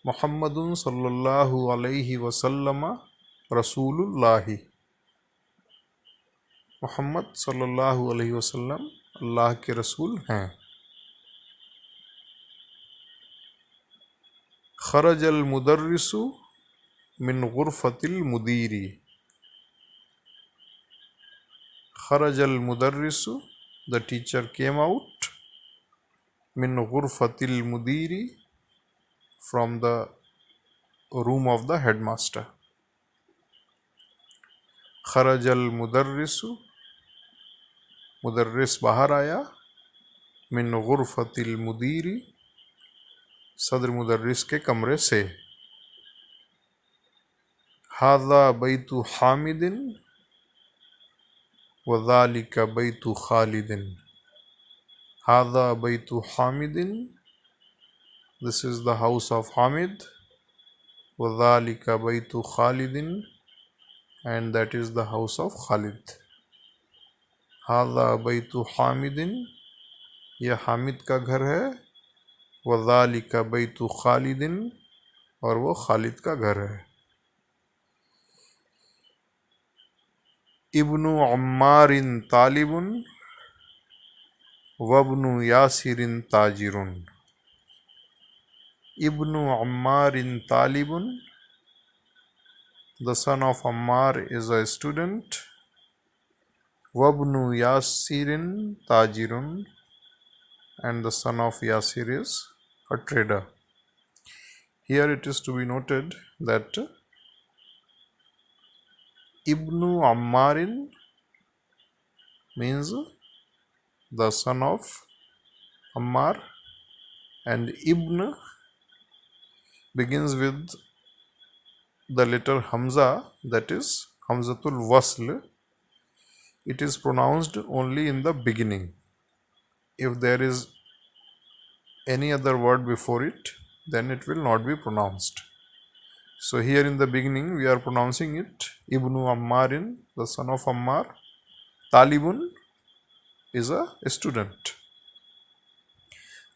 Muhammadun sallallahu alaihi wasallam Rasulullahi. Muhammad sallallahu alaihi wasallam अल्लाह के रसूल हैं. खरजल मुदर्रिसु मिन गुरफतिल मुदीरी. खरजल मुदर्रिसु, द टीचर केम आउट, मिन गुरफतिल मुदीरी, from the room of the headmaster. खरजल मुदर्रिसु, मुदर्रिस बाहर आया, मिन गुरफतिल मुदीरी, सदर मुदर्रिस के कमरे से। हादा बैतु हामिदिन वज़ालिका बैतु खालिदिन। हादा बैतु हामिदिन, this is the house of Hamid, वज़ालिका बैतु खालिदिन, and that is the house of Khalid. हादा बैतु हामिदिन, यह हामिद का घर है, वज़ालिका बैतु खालिदिन, और वो खालिद का घर है। इब्नु अम्मारिन तालिबुन वब्नु यासिरिन ताजिरुन। इब्नु अम्मारिन तालिबुन, the son of Ammar is a student, वब्नु यासिरिन ताजिरुन, and the son of Yasir is a trader. Here it is to be noted that Ibnu Ammarin means the son of Ammar, and Ibn begins with the letter Hamza, that is Hamzatul Wasl. It is pronounced only in the beginning. If there is any other word before it, then it will not be pronounced. So here in the beginning we are pronouncing it Ibnu Ammarin, the son of Ammar. Talibun is a student.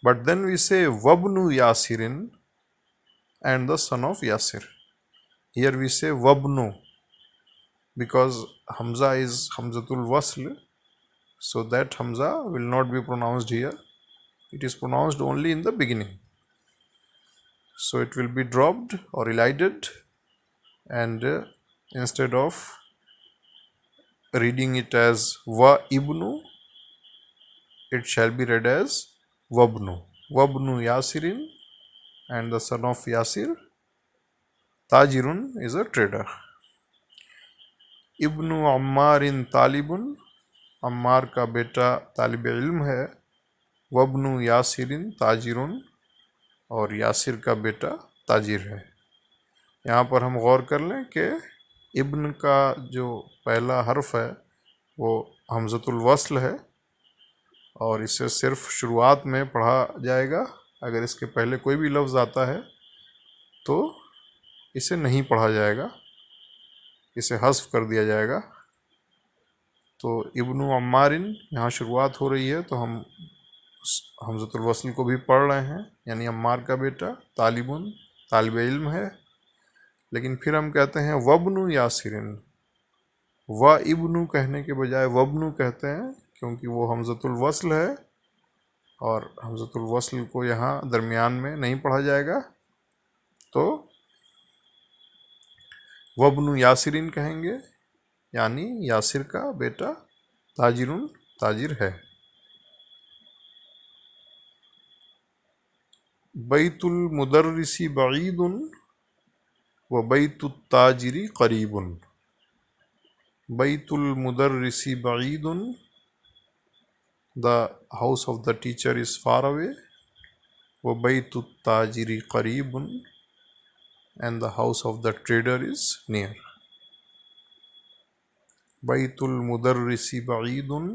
But then we say Wabnu Yasirin, and the son of Yasir. Here we say Wabnu because Hamza is Hamzatul Wasl, so that Hamza will not be pronounced here. It is pronounced only in the beginning. So it will be dropped or elided, and instead of reading it as wa ibnu, it shall be read as wabnu. Wabnu Yasirin, and the son of Yasir. Tajirun is a trader. Ibnu Ammarin Talibun, Ammar का बेटा तालिब इल्म है। वब्नु यासिरिन ताजिरुन, और यासिर का बेटा ताजिर है। यहाँ पर हम गौर कर लें कि इब्न का जो पहला हर्फ है वो हमज़तुल वस्ल है, और इसे सिर्फ शुरुआत में पढ़ा जाएगा। अगर इसके पहले कोई भी लफ्ज़ आता है तो इसे नहीं पढ़ा जाएगा, इसे हस्फ कर दिया जाएगा। तो इब्नु अम्मारिन यहाँ शुरुआत हो रही है, तो हम हमज़तुल वस्ल को भी पढ़ रहे हैं, यानी अम्मार का बेटा तालिबुन, तालिब इल्म है। लेकिन फिर हम कहते हैं वब्नु यासिरिन। व इब्नु कहने के बजाय वब्नु कहते हैं, क्योंकि वो हमज़तुल वस्ल है, और हमज़तुल वस्ल को यहाँ दरमियान में नहीं पढ़ा जाएगा। तो वब्नु यासिरिन कहेंगे, यानी यासिर का बेटा ताजिरुन, ताजिर है। बैतुल मुदर्रिसी बईदुन व बैतुत ताजिरी करीबुन। बैतुल मुदर्रिसी बईदुन, the house of the teacher is far away, व बैतुत ताजिरी करीबुन, and the house of the trader is near. बैतुल मुदर्रिसी बईदुन,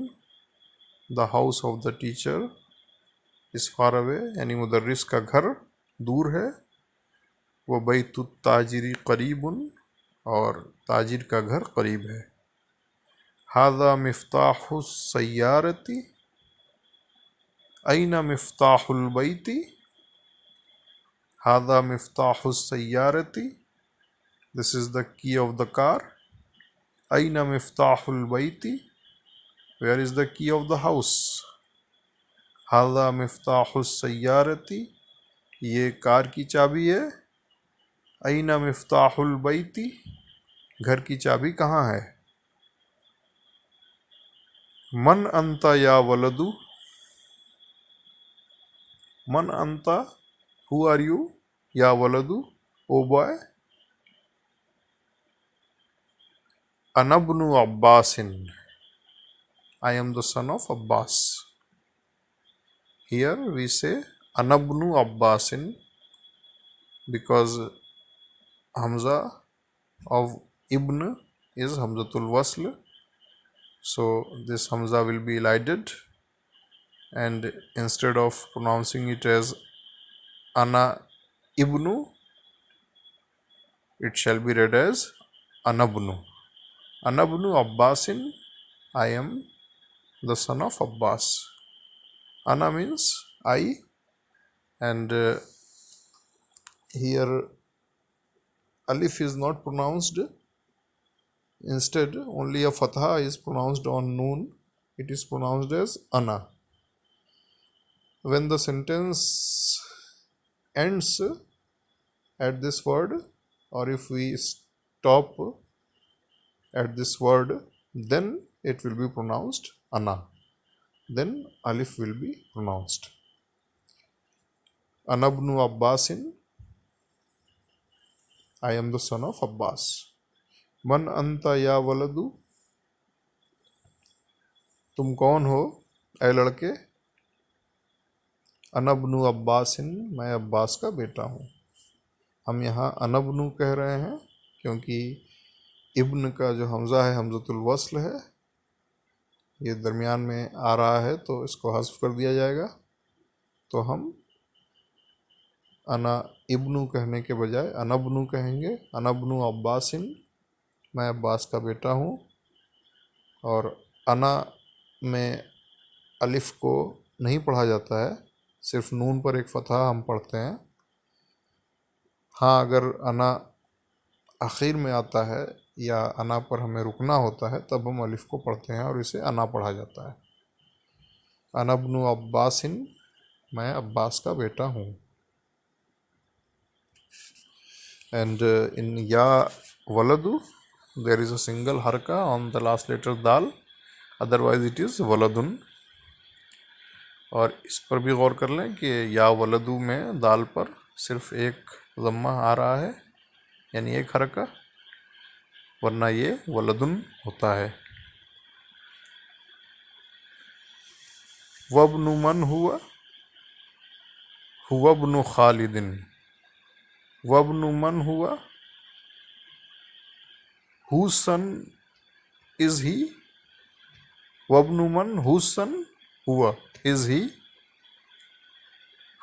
the house of the teacher is far away, यानी मुदर्रिस का घर दूर है। वह बैतुत ताजिरी करीबुन, और ताजिर का घर करीब है। हादा मिफ्ताहुस सय्यारती ऐना मिफ्ताहुल बैती। हादा मिफ्ताहुस सय्यारती, this is the key of the car. ऐना मिफ्ताहुल बैती, where is the key of the house. हादा मिफ्ताहुस सय्यारती, ये कार की चाबी है। ऐना मिफ्ताहुल बैती, घर की चाबी कहाँ है। मन अंता या वलदु, मन अंता, who are you, या वलदु, ओ बॉय, अनबनु अब्बासिन, I am the son of Abbas. Here we say Anabnu Abbasin because Hamza of Ibn is Hamzatul Wasl. So this Hamza will be elided, and instead of pronouncing it as Ana Ibnu, it shall be read as Anabnu. Anabnu Abbasin, I am the son of Abbas. Ana means I, and here alif is not pronounced. Instead, only a fatha is pronounced on noon. It is pronounced as ana. When the sentence ends at this word, or if we stop at this word, then it will be pronounced ana. Then alif will be pronounced. Anabnu Abbasin, I am the son of Abbas. मन अंता या वलदु, तुम कौन हो ऐ लड़के, अनबनु अब्बासिन, मैं अब्बास का बेटा हूँ। हम यहाँ अनबनु कह रहे हैं क्योंकि इब्न का जो हमज़ा है हमज़तुल वस्ल है, ये दरमियान में आ रहा है तो इसको हज़्फ़ कर दिया जाएगा। तो हम अना इब्नु कहने के बजाय अनबनु कहेंगे। अनबनु अब्बासिन, मैं अब्बास का बेटा हूँ। और अना में अलिफ को नहीं पढ़ा जाता है, सिर्फ नून पर एक फ़तहा हम पढ़ते हैं। हाँ, अगर अना आखिर में आता है या अना पर हमें रुकना होता है तब हम अलिफ को पढ़ते हैं और इसे अना पढ़ा जाता है। अनबनु अब्बासिन, मैं अब्बास का बेटा हूँ। एंड इन या वलदु there is a single harka on the last letter dal, otherwise it is waladun. और इस पर भी गौर कर लें कि या वलदु में दाल पर सिर्फ एक ज़म्मा आ रहा है, यानी एक हरका, वरना ये वलदुन होता है। वब्नु मन हुआ, हुवब्नु खालिदिन, वब्नु मन हुआ, whose son is he, वब्नु मन, whose son, हुआ is he,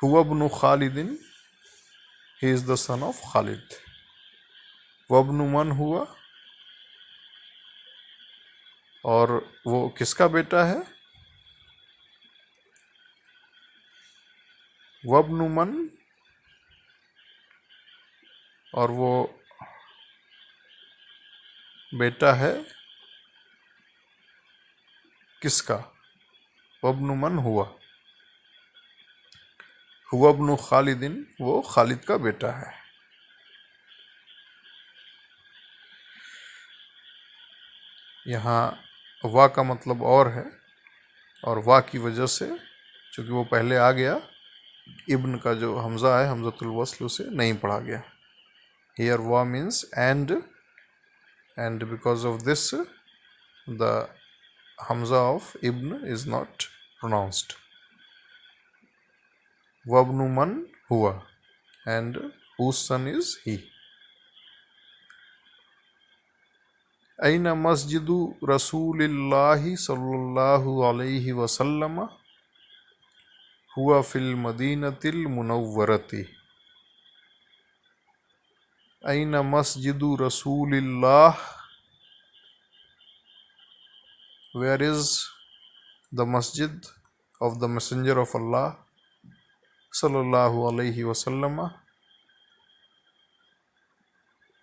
हुवब्नु खालिदिन, he is the son of Khalid. वब्नु मन हुआ, और वो किसका बेटा है, वब्नु मन, और वो बेटा है किसका, वब्नु मन हुआ, हुवब्नु खालिदिन, वो खालिद का बेटा है। यहाँ वा का मतलब और है, और वा की वजह से चूँकि वो पहले आ गया, इब्न का जो हमज़ा है हमज़तुल वस्ल उसे नहीं पढ़ा गया। हियर वा means and because of this the hamza of ibn is not pronounced. Wabnu man huwa, and whose son is he. Aina masjidu rasulillahi sallallahu alayhi wa sallam, huwa fil madinatil munawwarati. Aina masjidu Rasulillah, where is the masjid of the Messenger of Allah sallallahu alayhi wasallam,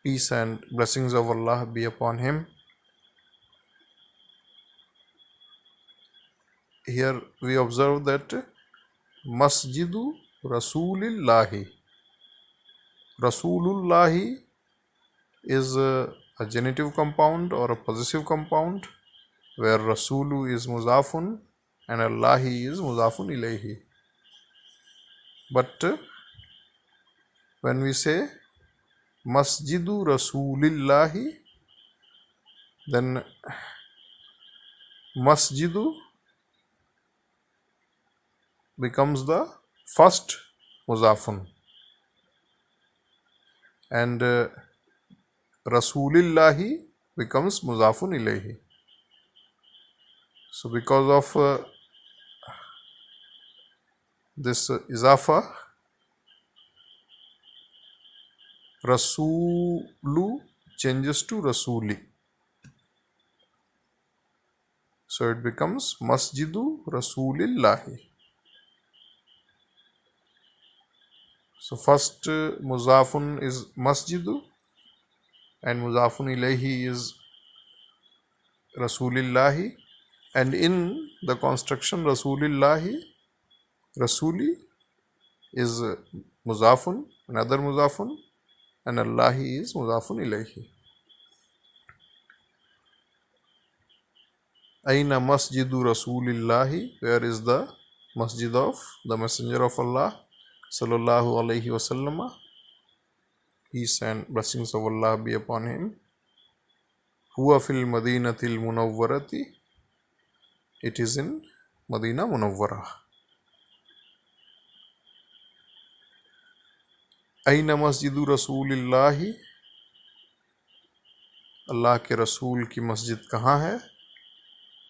peace and blessings of Allah be upon him. Here we observe that Masjidu Rasulillahi, is a genitive compound or a possessive compound. where Rasulu is muzafun and Allahi is muzafun ilayhi. But when we say Masjidu Rasulillahi, then Masjidu becomes the first muzafun and Rasulillahi becomes muzafun ilayhi. So because of this izafa, Rasulu changes to Rasuli. So it becomes Masjidu Rasulillahi. So first muzafun is Masjidu and muzafun ilayhi is Rasulillahi, and in the construction Rasulillahi, Rasuli is muzafun, another muzafun, and Allahi is muzafun ilayhi. Aina Masjidu Rasulillahi, where is the masjid of the Messenger of Allah sallallahu alaihi wasallam, peace and blessings of Allah be upon him. Huwa fil Madinatil Munawwarati, it is in Madina Munawwara. Aina Masjidu Rasulillahi, अल्लाह के रसूल की मस्जिद कहाँ है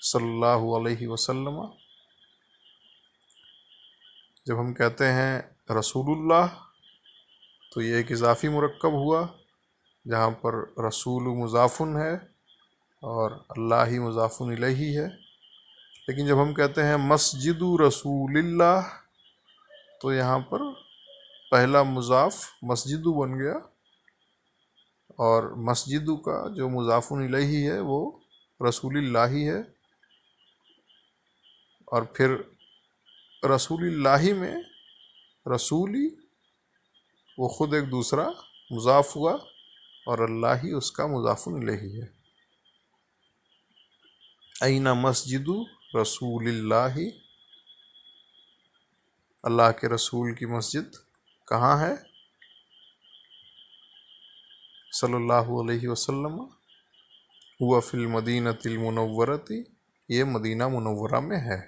सल्लल्लाहु अलैहि वसल्लम. जब हम कहते हैं रसूलुल्लाह तो ये एक इजाफ़ी मुरक्कब हुआ जहाँ पर रसूल मुज़ाफ़ुन है और अल्लाह ही मुज़ाफ़ुन इलैही है. लेकिन जब हम कहते हैं मस्जिदु रसूलिल्लाह तो यहाँ पर पहला मुज़ाफ़ मस्जिदु बन गया और मस्जिदु का जो मुज़ाफ़ुन इलैही है वो रसूलिल्लाही है. और फिर रसूलिल्लाही में रसूली वो ख़ुद एक दूसरा मुज़ाफ़ हुआ और अल्लाह ही उसका मुज़ाफ़ुन इलैही है. ऐना मस्जिदु रसूलिल्लाही, अल्लाह के रसूल की मस्जिद कहाँ है सल्लल्लाहु अलैहि वसल्लम. हुआ फिल मदीनतिल मुनव्वरति, ये मदीना मुनव्वरा में है.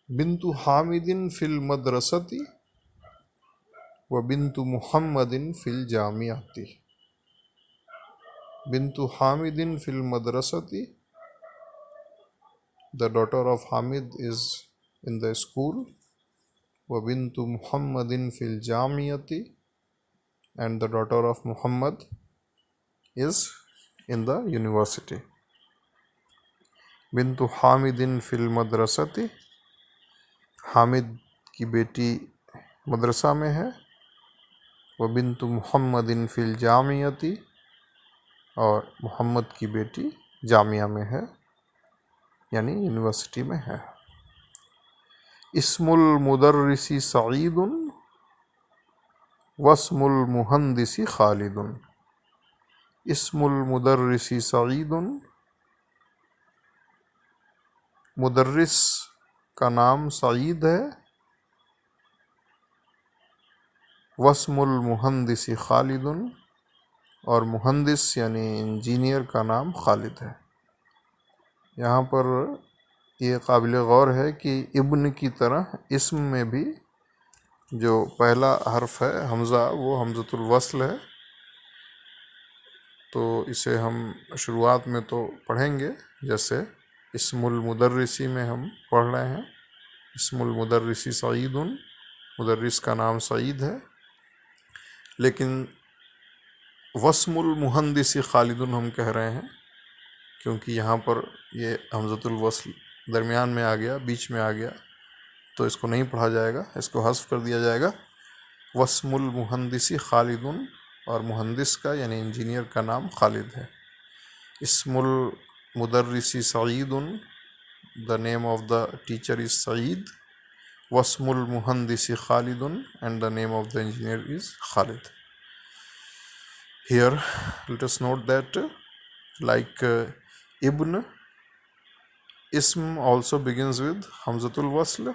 बिन्तु हामिदिन फिल मदरसति व बिन्तु मुहम्मदिन फिल जामियाति. बिन्तु हामिदिन फिल मदरसति, the daughter of Hamid is in the school. व बिन्तु मुहम्मदिन फिल जामियाति, and the daughter of Muhammad is in the university. बिन्तु हामिदिन फिल मदरसति, हामिद की बेटी मदरसा में है. व बिन्तु मुहम्मदिन फिल जामियाति, और मोहम्मद की बेटी जामिया में है यानी यूनिवर्सिटी में है. इस्मुल मुदर्रिसी सईदुन वस्मुल मुहंदिसी खालिदुन. इस्मुल मुदर्रिसी सईदुन, मुदर्रिस का नाम सईद है. वस्मुल मुहंदिसी खालिदुन, और मुहंदिस यानी इंजीनियर का नाम खालिद है. यहाँ पर ये काबिल गौर है कि इब्न की तरह इस्म में भी जो पहला हर्फ है हमज़ा वो हमज़तुल वस्ल है. तो इसे हम शुरुआत में तो पढ़ेंगे, जैसे इस्मुल मुदर्रिसी में हम पढ़ रहे हैं. इस्मुल मुदर्रिसी सईदुन, मुदर्रिस का नाम सईद है. लेकिन वस्मुल मुहंदिसी खालिदुन हम कह रहे हैं क्योंकि यहाँ पर ये हमज़तुल वस्ल दरमियान में आ गया, बीच में आ गया, तो इसको नहीं पढ़ा जाएगा, इसको हस्फ कर दिया जाएगा. वस्मुल मुहंदिसी खालिदुन, और मुहंदिस का यानी इंजीनियर का नाम खालिद है. इस्मुल मुदर्रिसी सईदुन, the name of the teacher is Saeed. वस्मुल मुहंदिसी खालिदुन, and the name of the engineer is Khalid. Here, let us note that like Ibn, Ism also begins with Hamzatul Wasl,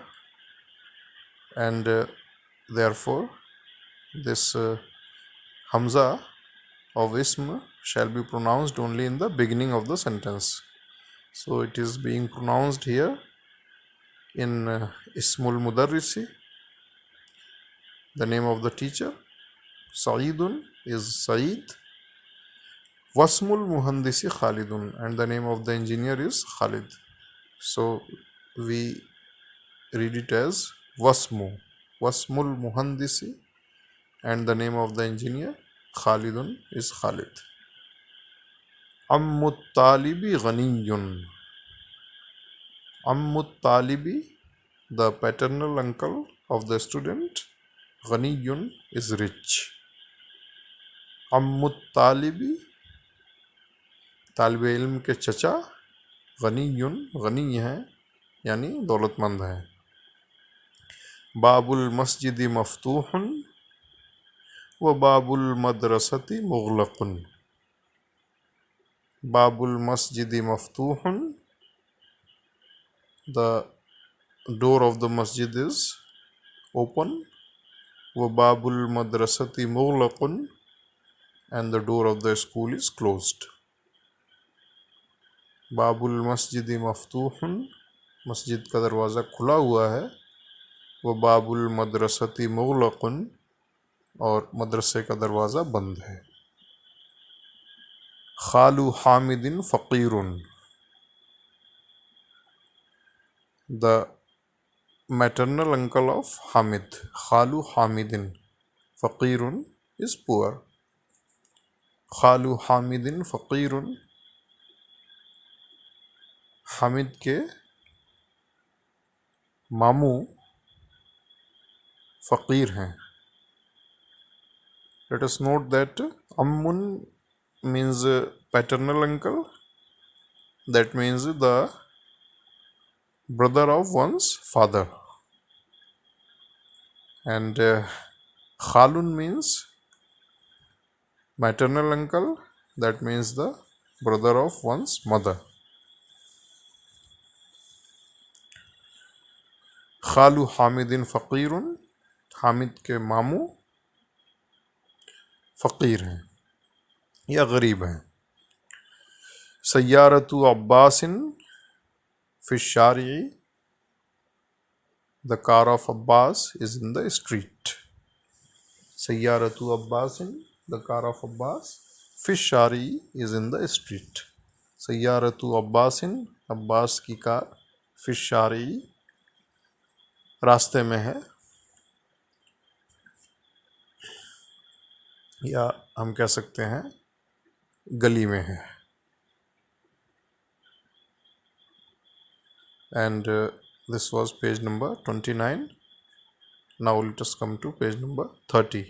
and therefore this Hamza of Ism shall be pronounced only in the beginning of the sentence. So it is being pronounced here in Ismul Mudarrisi, the name of the teacher. Sa'idun is Sa'id. Wasmul Muhandisi Khalidun, and the name of the engineer is Khalid. So we read it as Wasmu. Wasmul Muhandisi, and the name of the engineer Khalidun is Khalid. Ammut Talibi Ghaniyun. Ammut Talibi, the paternal uncle of the student, Ghaniyun is rich. Ammut Talibi, तालिब इल्म के चचा, गनीयुन गनी है यानी दौलतमंद है. बाबुल मस्जिद मफ्तूहुन व बाबुल मदरसती मुगलकुन. बाबुल मस्जिद मफ्तूहुन, the door of the masjid is open. व बाबुल मदरसती मुगलकुन, and the door of the school is closed. बाबुल मस्जिद मफ्तूहुन, मस्जिद का दरवाज़ा खुला हुआ है. व बाबुल मदरसती मुगलकुन, और मदरसे का दरवाज़ा बंद है. खालू हामिदिन फ़कीरुन, the maternal uncle of Hamid. Khalu Hamidin, फ़कीरुन is poor. खालू हामिदिन फ़कीरुन, हामिद के मामू फ़कीर हैं. Let us note that Ammun means paternal uncle. That means the brother of one's father. And Khalun means maternal uncle. That means the brother of one's mother. खालू हामिदिन फ़कीरुन, हामिद के मामू फ़कीर हैं या गरीब हैं. सय्यारतु अब्बासिन फ़िश्शारी, the car of Abbas is in the street. सय्यारतु अब्बासिन, द कार ऑफ अब्बास, फ़िश्शारी इज़ इन द स्ट्रीट. सय्यारतु अब्बासिन, अब्बास की कार, फ़िश्शारी रास्ते में है, या हम कह सकते हैं गली में है. And this was page number 29. Now let us come to page number 30.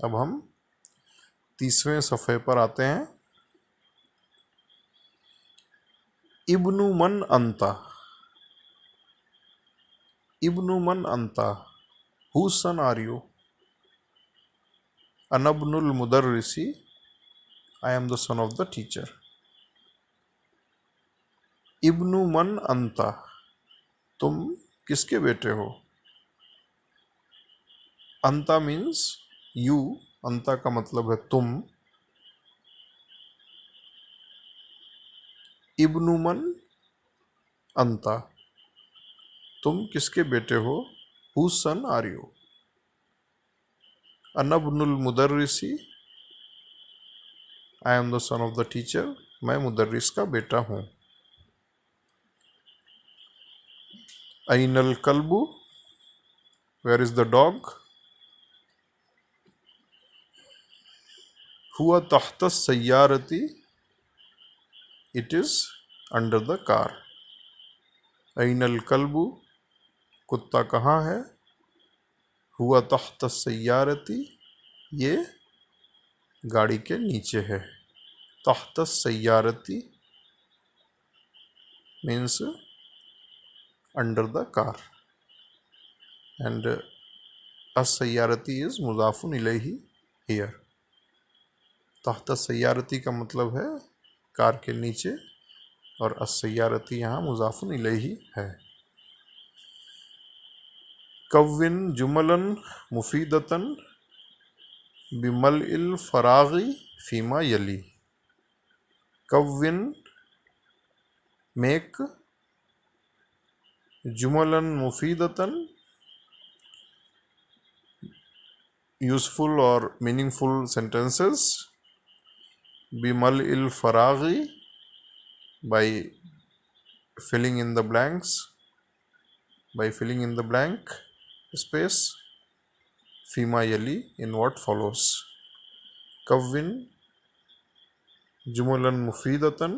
अब हम 30वें सफ़े पर आते हैं. इब्नु मन अंता. इब्नु मन अंता, whose son are you? Anabnul mudarrisi, I am the son of the teacher. इब्नु मन अंता, तुम किसके बेटे हो? अंता मीन्स यू, अंता का मतलब है तुम. इब्नु मन अंता, तुम किसके बेटे हो? Whose son are you? अनबनुल मुदर्रिसी, I am the son of the teacher, मैं मुदर्रिस का बेटा हूँ. ऐनल कल्बु, where is the dog? हुआ तहत सय्यारती, it is under the car. ऐनल कल्बु, कुत्ता कहाँ है? हुआ तहत सय्यारती, ये गाड़ी के नीचे है. तहत सय्यारती means under the car, and as-sayyarati is mudafun ilayhi here. तहत सय्यारती का मतलब है कार के नीचे, और अस्सय्यारती यहाँ मुज़ाफ़ुन इलैही है। कव्विन जुमलन मुफीदतन बिमलइल फरागी फीमा यली। कव्विन मेक जुमलन मुफीदतन यूजफुल और मीनिंगफुल सेंटेंसेस बिमलइल फरागी by filling in the blanks, by filling in the blank space, फीमा यली in what follows। कव्विन जुमलन मुफीदतन,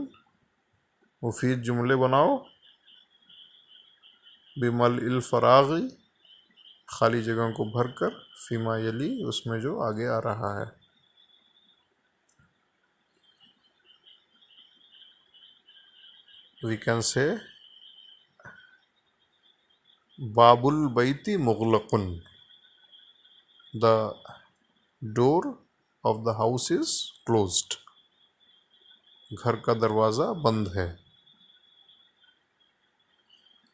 मुफीद जुमले बनाओ, बिमल इल फरागी खाली जगह को भरकर, फीमा यली उसमें जो आगे आ रहा है। we can say Babul Baiti मुगलकुन, the door of the house is closed, घर का दरवाज़ा बंद है।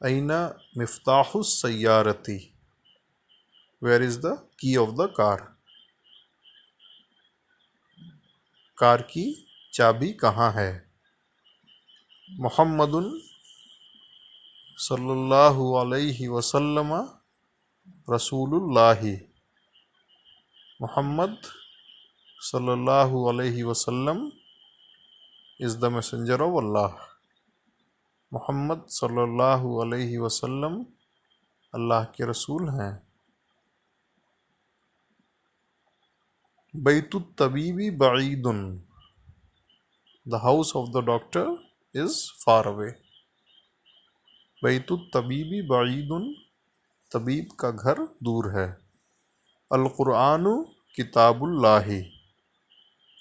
ऐना मिफ्ताहुस सय्यारती, where is the key of the car, car की चाबी कहाँ है। मुहम्मदुन सल्लल्लाहु अलैहि वसल्लम रसूलुल्लाहि, मुहम्मद सल्लल्लाहु अलैहि वसल्लम is the messenger of Allah, Muhammad सल्लल्लाहु अलैहि वसल्लम अल्लाह के रसूल हैं। बैतुत तबीबी बईदुन, the house of the doctor is far away। बैतुत तबीबी बईदुन, तबीब का घर दूर है। अल कुरानु किताबुल्लाहि,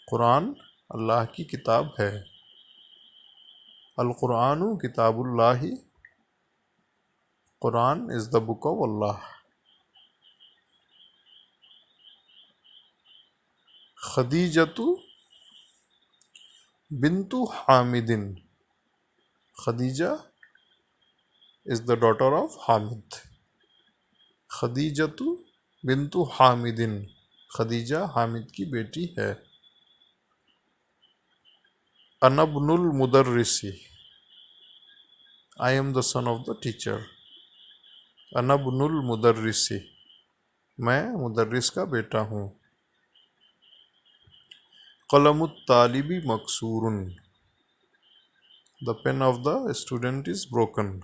कुरान अल्लाह की किताब है। अल कुरानु किताबुल्लाहि, Quran is the book of Allah. खदीजतु बिन्तु हामिदिन, Khadija is the daughter of Hamid. खदीजतु बिन्तु हामिदिन, खदीजा हामिद की बेटी है। अनबनुल मुदर्रिसी, I am the son of the teacher. अनबनुल मुदर्रिसी, मैं मुदर्रिस का बेटा हूँ। कलमुत तालिबी मकसूरुन, the pen of the student is broken.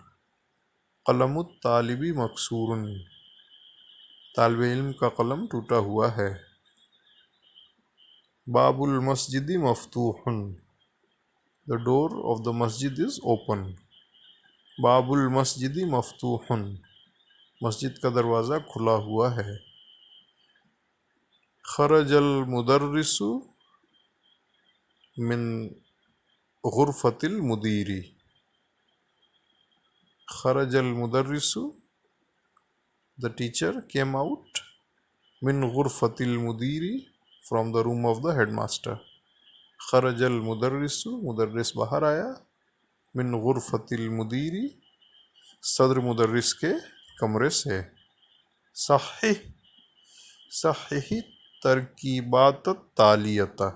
कलमुत तालिबी मकसूरुन, तालिब इल्म का कलम टूटा हुआ है। बाबुल मस्जिदी मफ्तूहुन, the door of the masjid is open. बाबुल मस्जिदी मफ्तूहुन, मस्जिद का दरवाज़ा खुला हुआ है। खरजल मुदर्रिसु मिन गुरफतिल मुदीरी। खरजल मुदर्रिसु, द टीचर केम आउट, मिन गुरफतिल मुदीरी, from the room of the headmaster. खरजल मुदर्रिसु, मुदर्रिस बाहर आया, मिन गुरफतिल मुदीरी, सदर मुदर्रिस के कमरे से। सहीह सहीह तरकीबात तालियता,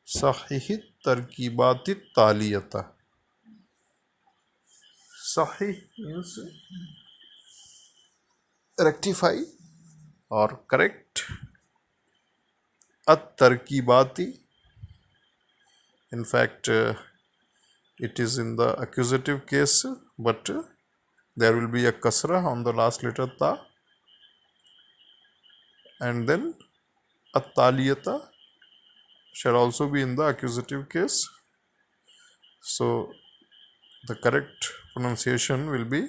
सहीह तरकीबात तालियता। सहीह मीन्स रेक्टिफाई और करेक्ट। अत तरकीबाती, in fact it is in the accusative case, but there will be a kasra on the last letter ta, and then at-taliyata shall also be in the accusative case, so the correct pronunciation will be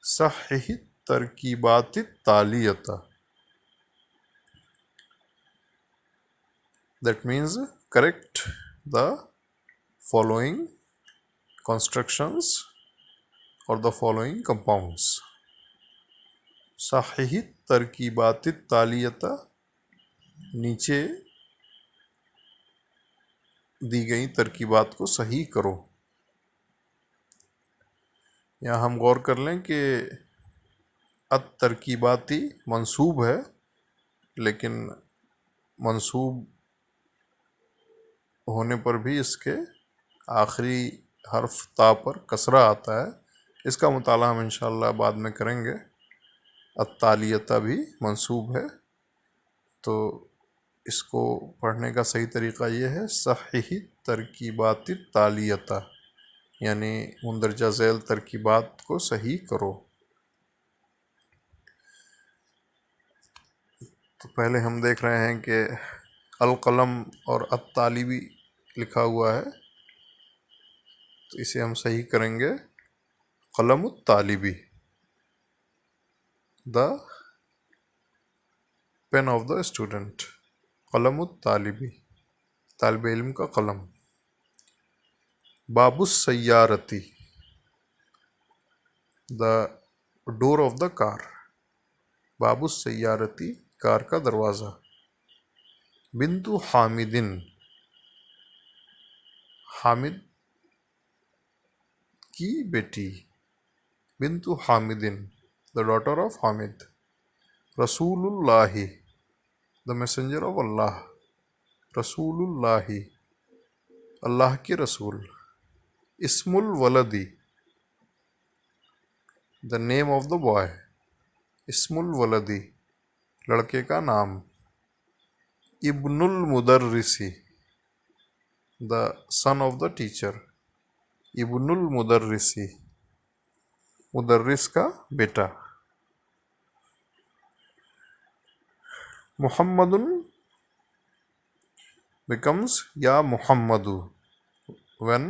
sahih tarkibati taliyata, that means correct the following constructions or the following compounds। सहीह तरकीबात तालियता, नीचे दी गई तरकीबात को सही करो। यहाँ हम गौर कर लें कि तरकीबाती मंसूब है, लेकिन मंसूब होने पर भी इसके आखिरी हर्फ ता पर कसरा आता है। इसका मुताला हम इंशाअल्लाह बाद में करेंगे। अत्तालियता भी मंसूब है, तो इसको पढ़ने का सही तरीक़ा ये है सही तरकीबाती तालियता, यानी मुंदरजा झैल तरकीबात को सही करो। तो पहले हम देख रहे हैं कि अलकलम और अत्तालिबी लिखा हुआ है, तो इसे हम सही करेंगे कलम तालिबी, the pen of the student. कलम तालिबी, तालिब इल्म का कलम। बाबुस सय्यारती, the door of the car. बाबुस सय्यारती, कार का दरवाज़ा। बिंतु हामिदिन, हामिद की बेटी। बिंतु हामिदिन, द डॉटर ऑफ हामिद। रसूलुल्लाही, द मैसेंजर ऑफ अल्लाह। रसूलुल्लाही, अल्लाह के रसूल। इस्मुल वलदी, the name of the boy. इस्मुल वलदी, लड़के का नाम। इब्नुल मुदर्रिसी, the son of the teacher. इब्नुल मुदर्रिसी, मुदर्रिस का बेटा। मुहम्मदुन becomes या मुहम्मदु when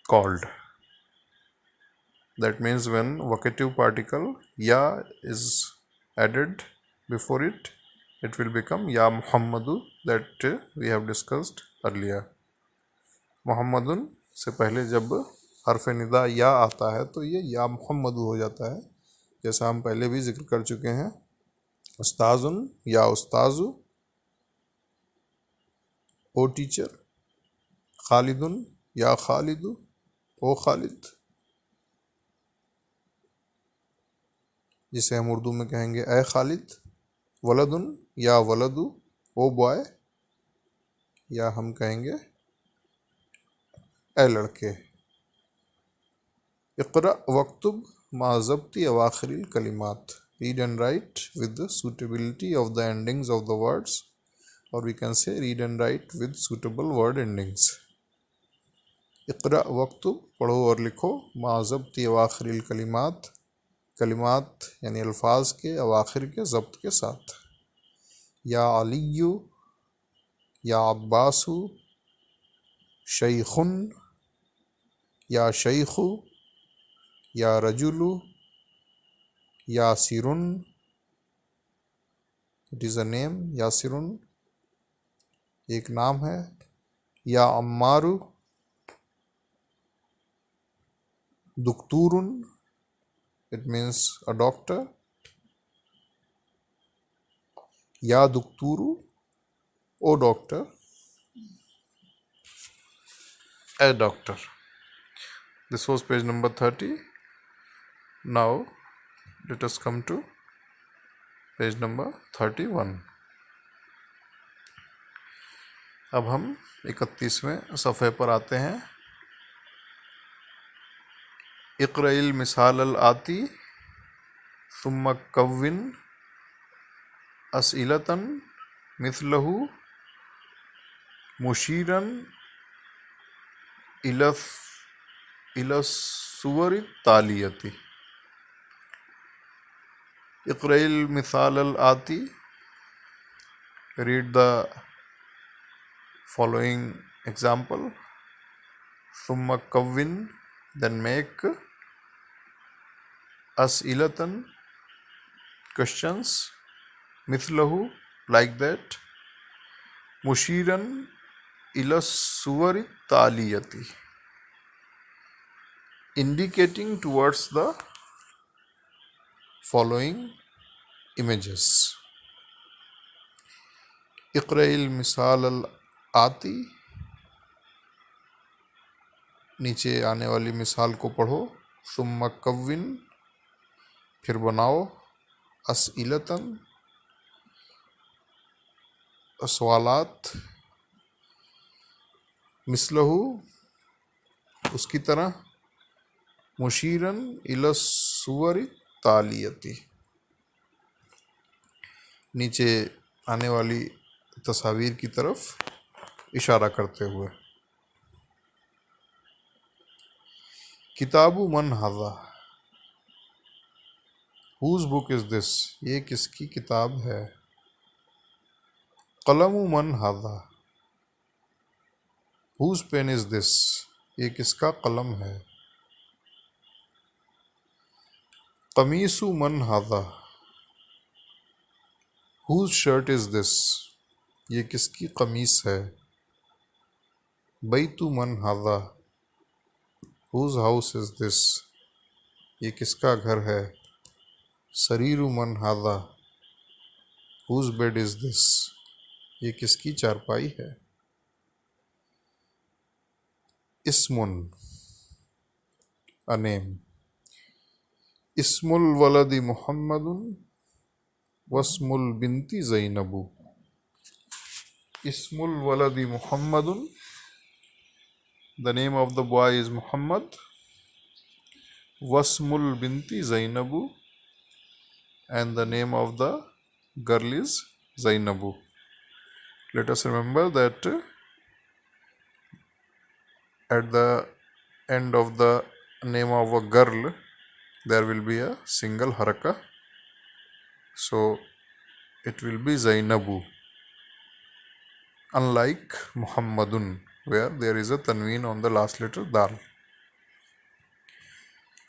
called. That means when vocative particle ya is added before it, it will become ya muhammadu, that we have discussed earlier. मुहम्मदुन से पहले जब हर्फ निदा या आता है तो ये या मुहम्मदु हो जाता है, जैसा हम पहले भी जिक्र कर चुके हैं। उस्ताजुन या उस्ताजु, ओ टीचर। खालिदुन या खालिदु, ओ खालिद, जिसे हम उर्दू में कहेंगे ए खालिद। वलदुन या वलदु, ओ बॉय, या हम कहेंगे ए लड़के। इक़रा वक्तुब मा ज़ब्ती अवाखिरिल कलिमात, read and write with the suitability of the endings of the words, or we can say read and write with suitable word endings. Iqra वक्तुब, पढ़ो और लिखो। मा ज़ब्ती अवाखिरिल कलिमात, कलिमात यानी अल्फाज के अवाखिर के ज़ब्त के साथ। या अलियु, या अब्बासु। शैखुन, या शैखु। या रजुलु, यासिरुन, इट इज़ अ नेम। यासिरुन एक नाम है। या अम्मारु। दुक्तूरुन, इट मीन्स अ डॉक्टर। या दुक्तूरु, O doctor, a doctor. This was page number 30. Now let us come to page number 31. अब हम 31वें सफ़े पर आते हैं। इक़राइल मिसाल अल आती सुम्मा कव्विन अस्इलतन मिस्लहु मुशीरन इलस्सुवरि तालियती। इक़राइल मिसाल अल आती, read the following example. Summa kawwin, then make as'ilatan, questions. Mithlahu, like that. Mushiran ila suwari taliyati, indicating towards the following images. इक़राइल मिसाल अल आती, नीचे आने वाली मिसाल को पढ़ो। सुम्मा कव्विन, फिर बनाओ। अस्इलतन, सवालात। मिसलहू, उसकी तरह। मुशीरन इला सुवरी तालियती, नीचे आने वाली तस्वीर की तरफ इशारा करते हुए। किताबु मन हाजा, हुज बुक इज दिस, ये किसकी किताब है। कलमु मन हाजा, हुज पेन इज दिस, ये किसका कलम है। कमीसु मन हाजा, हुज शर्ट इज दिस, ये किसकी कमीस है। बैतु मन हाजा, हुज हाउस इज दिस, ये किसका घर है। सरीरु मन हाजा, हुज बेड इज दिस, ये किसकी चारपाई है। इस्मुन, अ नेम। इस्मुल वलदी मुहम्मदुन वस्मुल बिनती ज़ैनबु। Ismul waladi Muhammadun, the name of the boy is Muhammad. Wasmul binti Zainabu, and the name of the girl is Zainabu. Let us remember that at the end of the name of a girl there will be a single haraka, so it will be Zainabu, unlike Muhammadun where there is a tanween on the last letter dal.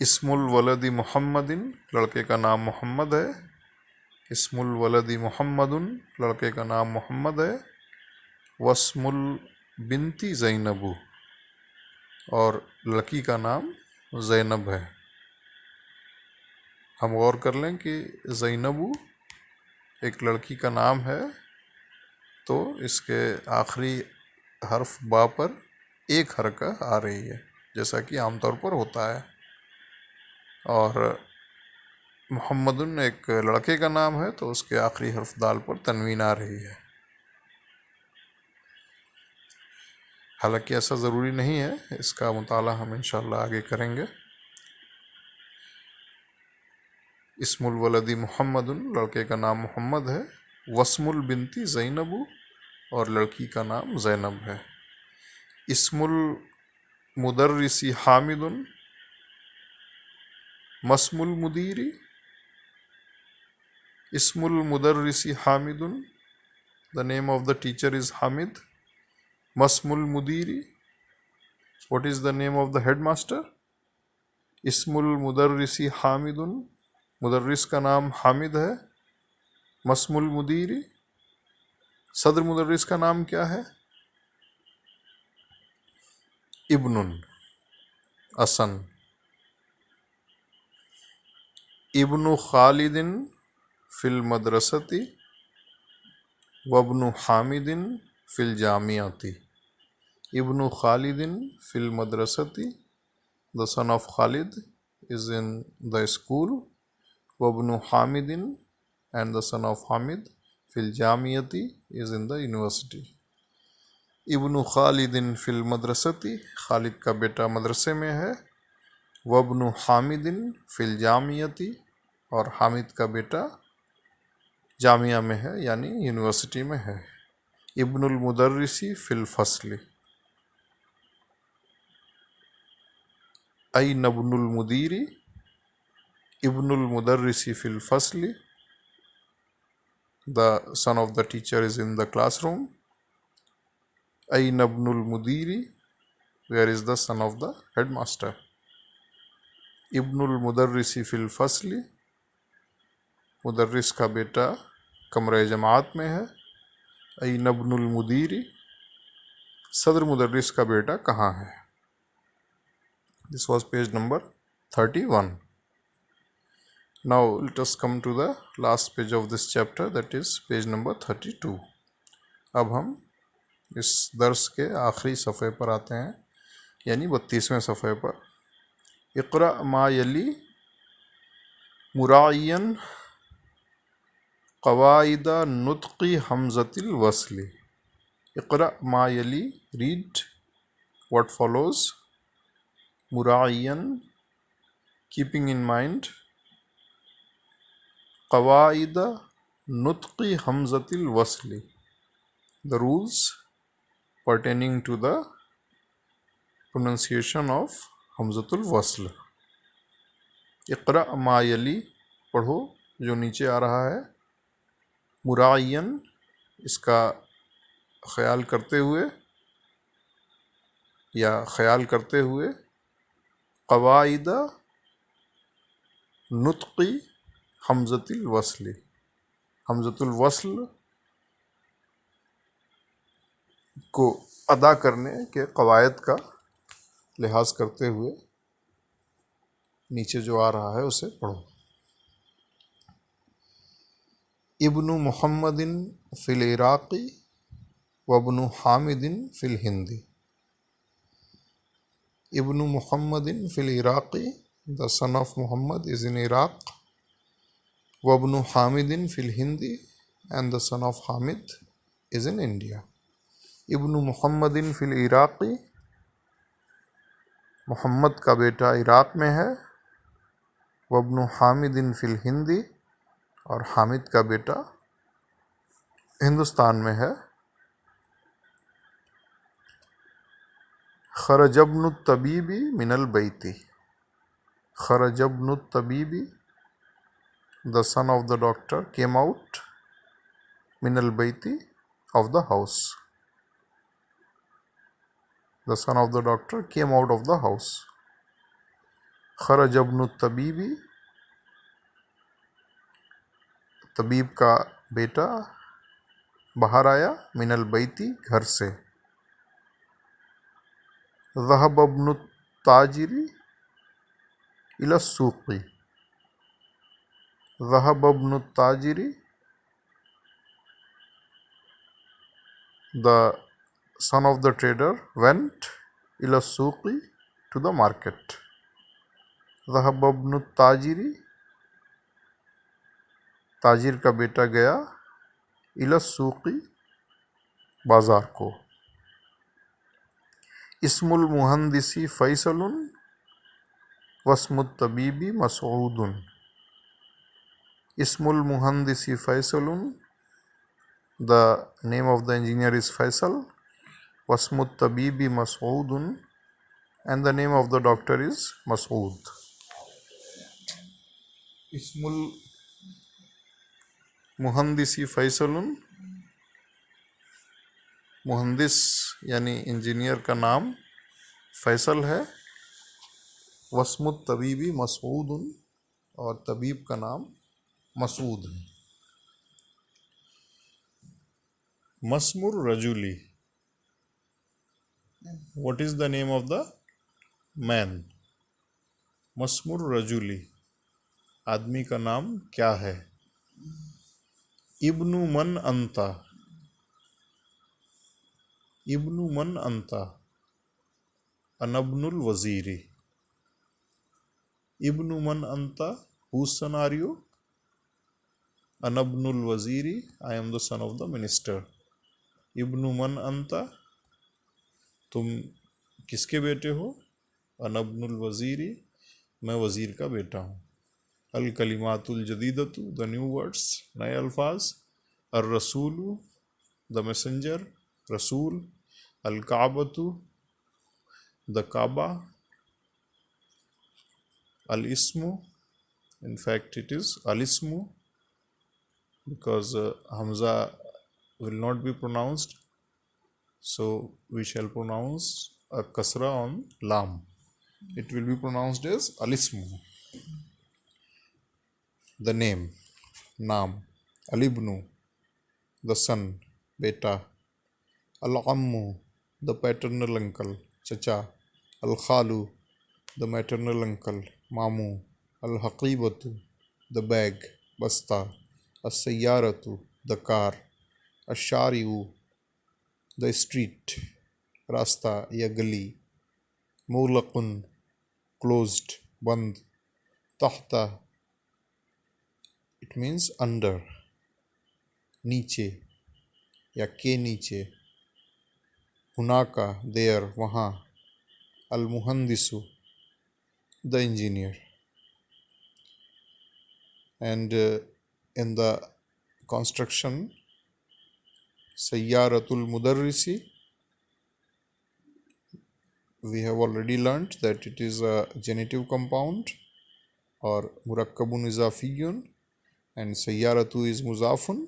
इस्मुल वलदी मुहम्मदिन, लड़के का नाम मोहम्मद है। इस्मुल वलदी मुहम्मदुन, लड़के का नाम मोहम्मद है। वस्मुल बिनती ज़ैनबु, और लड़की का नाम ज़ैनब है। हम गौर कर लें कि ज़ैनबु एक लड़की का नाम है, तो इसके आखिरी हर्फ बा पर एक हरका आ रही है, जैसा कि आमतौर पर होता है। और मोहम्मदुन एक लड़के का नाम है, तो उसके आखिरी हर्फ दाल पर तनवीन आ रही है। हालांकि ऐसा ज़रूरी नहीं है, इसका मुताला हम इंशाअल्लाह आगे करेंगे। इस्मुल वलदी मुहम्मदुन, लड़के का नाम मोहम्मद है। वस्मुल बिनती ज़ैनबु, और लड़की का नाम ज़ैनब है। इस्मुल मुदर्रिसी हामिदुन, मस्मुल मुदीरी। Ismul mudarrisi Hamidun, the name of the teacher is Hamid. Masmul mudiri, what is the name of the headmaster? Ismul mudarrisi Hamidun, मुदर्रिस का नाम हामिद है। मस्मुल मुदीरी, सदर मुदर्रिस का नाम क्या है? इब्नुन, असन। इब्नु खालिदिन फिल मदरसती वब्नु हामिदिन फिल जामियाती। इब्नु खालिदिन फिल मदरसती, the son of Khalid is in the school. Wabnu Hamidin, and the son of Hamid fil Jamiyati is in the university. Ibnu Khalidin fil madrasati, Khalid का बेटा मदरसे में है। वब्नु हामिदिन फिल जामियती, और हामिद का बेटा जामिया में है, यानी यूनिवर्सिटी में है। इब्नुल मुदर्रिसी फिल फसली, आई नब्नुल मुदीरी। इब्नुल मुदर्रिसी फिल फसली, the son of the teacher is in the classroom. आई नब्नुल मुदीरी, where is the son of the headmaster? इब्नुल मुदर्रिसी फिल फसली, मुदर्रिस का बेटा कमरे जमात में है। आई नब्नुल मुदीरी, सदर मुदर्रिस का बेटा कहाँ है? This was page number 31. Now let us come to the last page of this chapter, that is page number 32. अब हम इस दर्स के आखिरी सफ़े पर आते हैं, यानी 32वें सफ़े पर। इक़रा मा यली मुरायन क़वाइद नुत्क़ी हमज़तिल वस्ली। इक़रा मा यली, रीड what follows, मुरायन, keeping in mind, क़वाइद नुत्क़ी हमज़तिल वस्ली, the rules pertaining to the pronunciation of हमज़तुल वस्ल। इक़रा मा यली, पढ़ो जो नीचे आ रहा है। मुरायन, इसका ख्याल करते हुए या ख्याल करते हुए। क़वाइद नुत्क़ी हमज़तिल वस्ली, हमज़तुल वस्ल को अदा करने के क़वायद का लिहाज करते हुए नीचे जो आ रहा है उसे पढ़ो। इब्नु मुहम्मदिन फ़िल इराक़ी वब्नु हामिदिन फ़िल हिंदी। Ibn Muhammadin fil Iraqi, the son of Muhammad is in Iraq. Wabnu Hamidin fil Hindi, and the son of Hamid is in India. Ibn Muhammadin fil Iraqi, Muhammad का बेटा इराक़ में है। वब्नु हामिदिन फ़िल हिंदी, और हामिद का बेटा हिंदुस्तान में है। खरजब्नु तबीबी मिनल बैती। खरजब्नु तबीबी, the son of the doctor, came out मिनल बैती, of the house. The son of the doctor came out of the house. खरजब्नु तबीबी, तबीब का बेटा बाहर आया। मिनल बैती, घर से। ज़हबब्नु ताजिरी इला सूक़ी। ज़हबब्नु ताजिरी, the son of the trader went ila suqi, to the market. ज़हब इब्नु ताजिरी, ताजिर का बेटा गया। इला सूक़ी, बाज़ार को। इस्मुल मुहंदिसी फ़ैसलुन वस्मुत तबीबी मसऊदुन। इस्मुल मुहंदिसी फ़ैसलुन, the name of the engineer is Faisal. Wasmut tabibi Mas'udun, and the name of the doctor is Mas'ud. Ismul मुहंदिसी फ़ैसलुन, मुहंदिस यानी इंजीनियर का नाम फ़ैसल है। वस्मुत तबीबी मसऊदुन, और तबीब का नाम मसूद है। मस्मुर रजुली, what is the name of the man? मस्मुर रजुली, आदमी का नाम क्या है? इब्नु मन अंता। इब्नु मन अंता, अनब्नुल वज़ीरी। इब्नु मन अंता, whose son are you? अनब्नुल Waziri, I am the son of the minister. इब्नु मन अंता, तुम किसके बेटे हो? अनब्नुल वज़ीरी, मैं वज़ीर का बेटा हूँ। अल कलिमातुल जदीदतु, द न्यू वर्ड्स, नए अल्फाज। अर रसूलु, द मैसेंजर, रसूल। अल काबतु, द काबा। अल इस्मु, in fact it is al ismu, because Hamza will not be pronounced, so we shall pronounce a kasra on lam. It will be pronounced as al ismu, the name, naam. Al ibnu, the son, beta. Al ammu, the paternal uncle, chacha. Al khalu, the maternal uncle, mamu. Al haqibatu, the bag, basta. As sayyaratu, the car. Ashariu, the street, rasta ya gali. मुग़लक़ुन closed, बंद. तहता, it means under, नीचे या के नीचे. हुनाका, there, वहाँ. अल मुहंदिसु, the engineer. And in the construction Sayyaratul Mudarrisi, we have already learnt that it is a genitive compound or Murakkabun Izafiyun, and Sayyaratu is Muzafun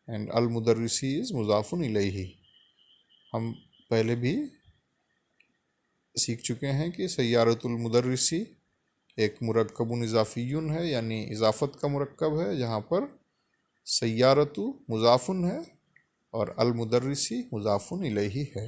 and Al Mudarrisi is Muzafun Ilayhi. हम पहले भी सीख चुके हैं कि सय्यारतुल मुदर्रिसी एक मुरक्कबुन इजाफियुन है, यानी इजाफत का मुरक्कब है, जहाँ पर सय्यारतु मुजाफुन है और अल मुदर्रिसी मुजाफुन इलैहि है.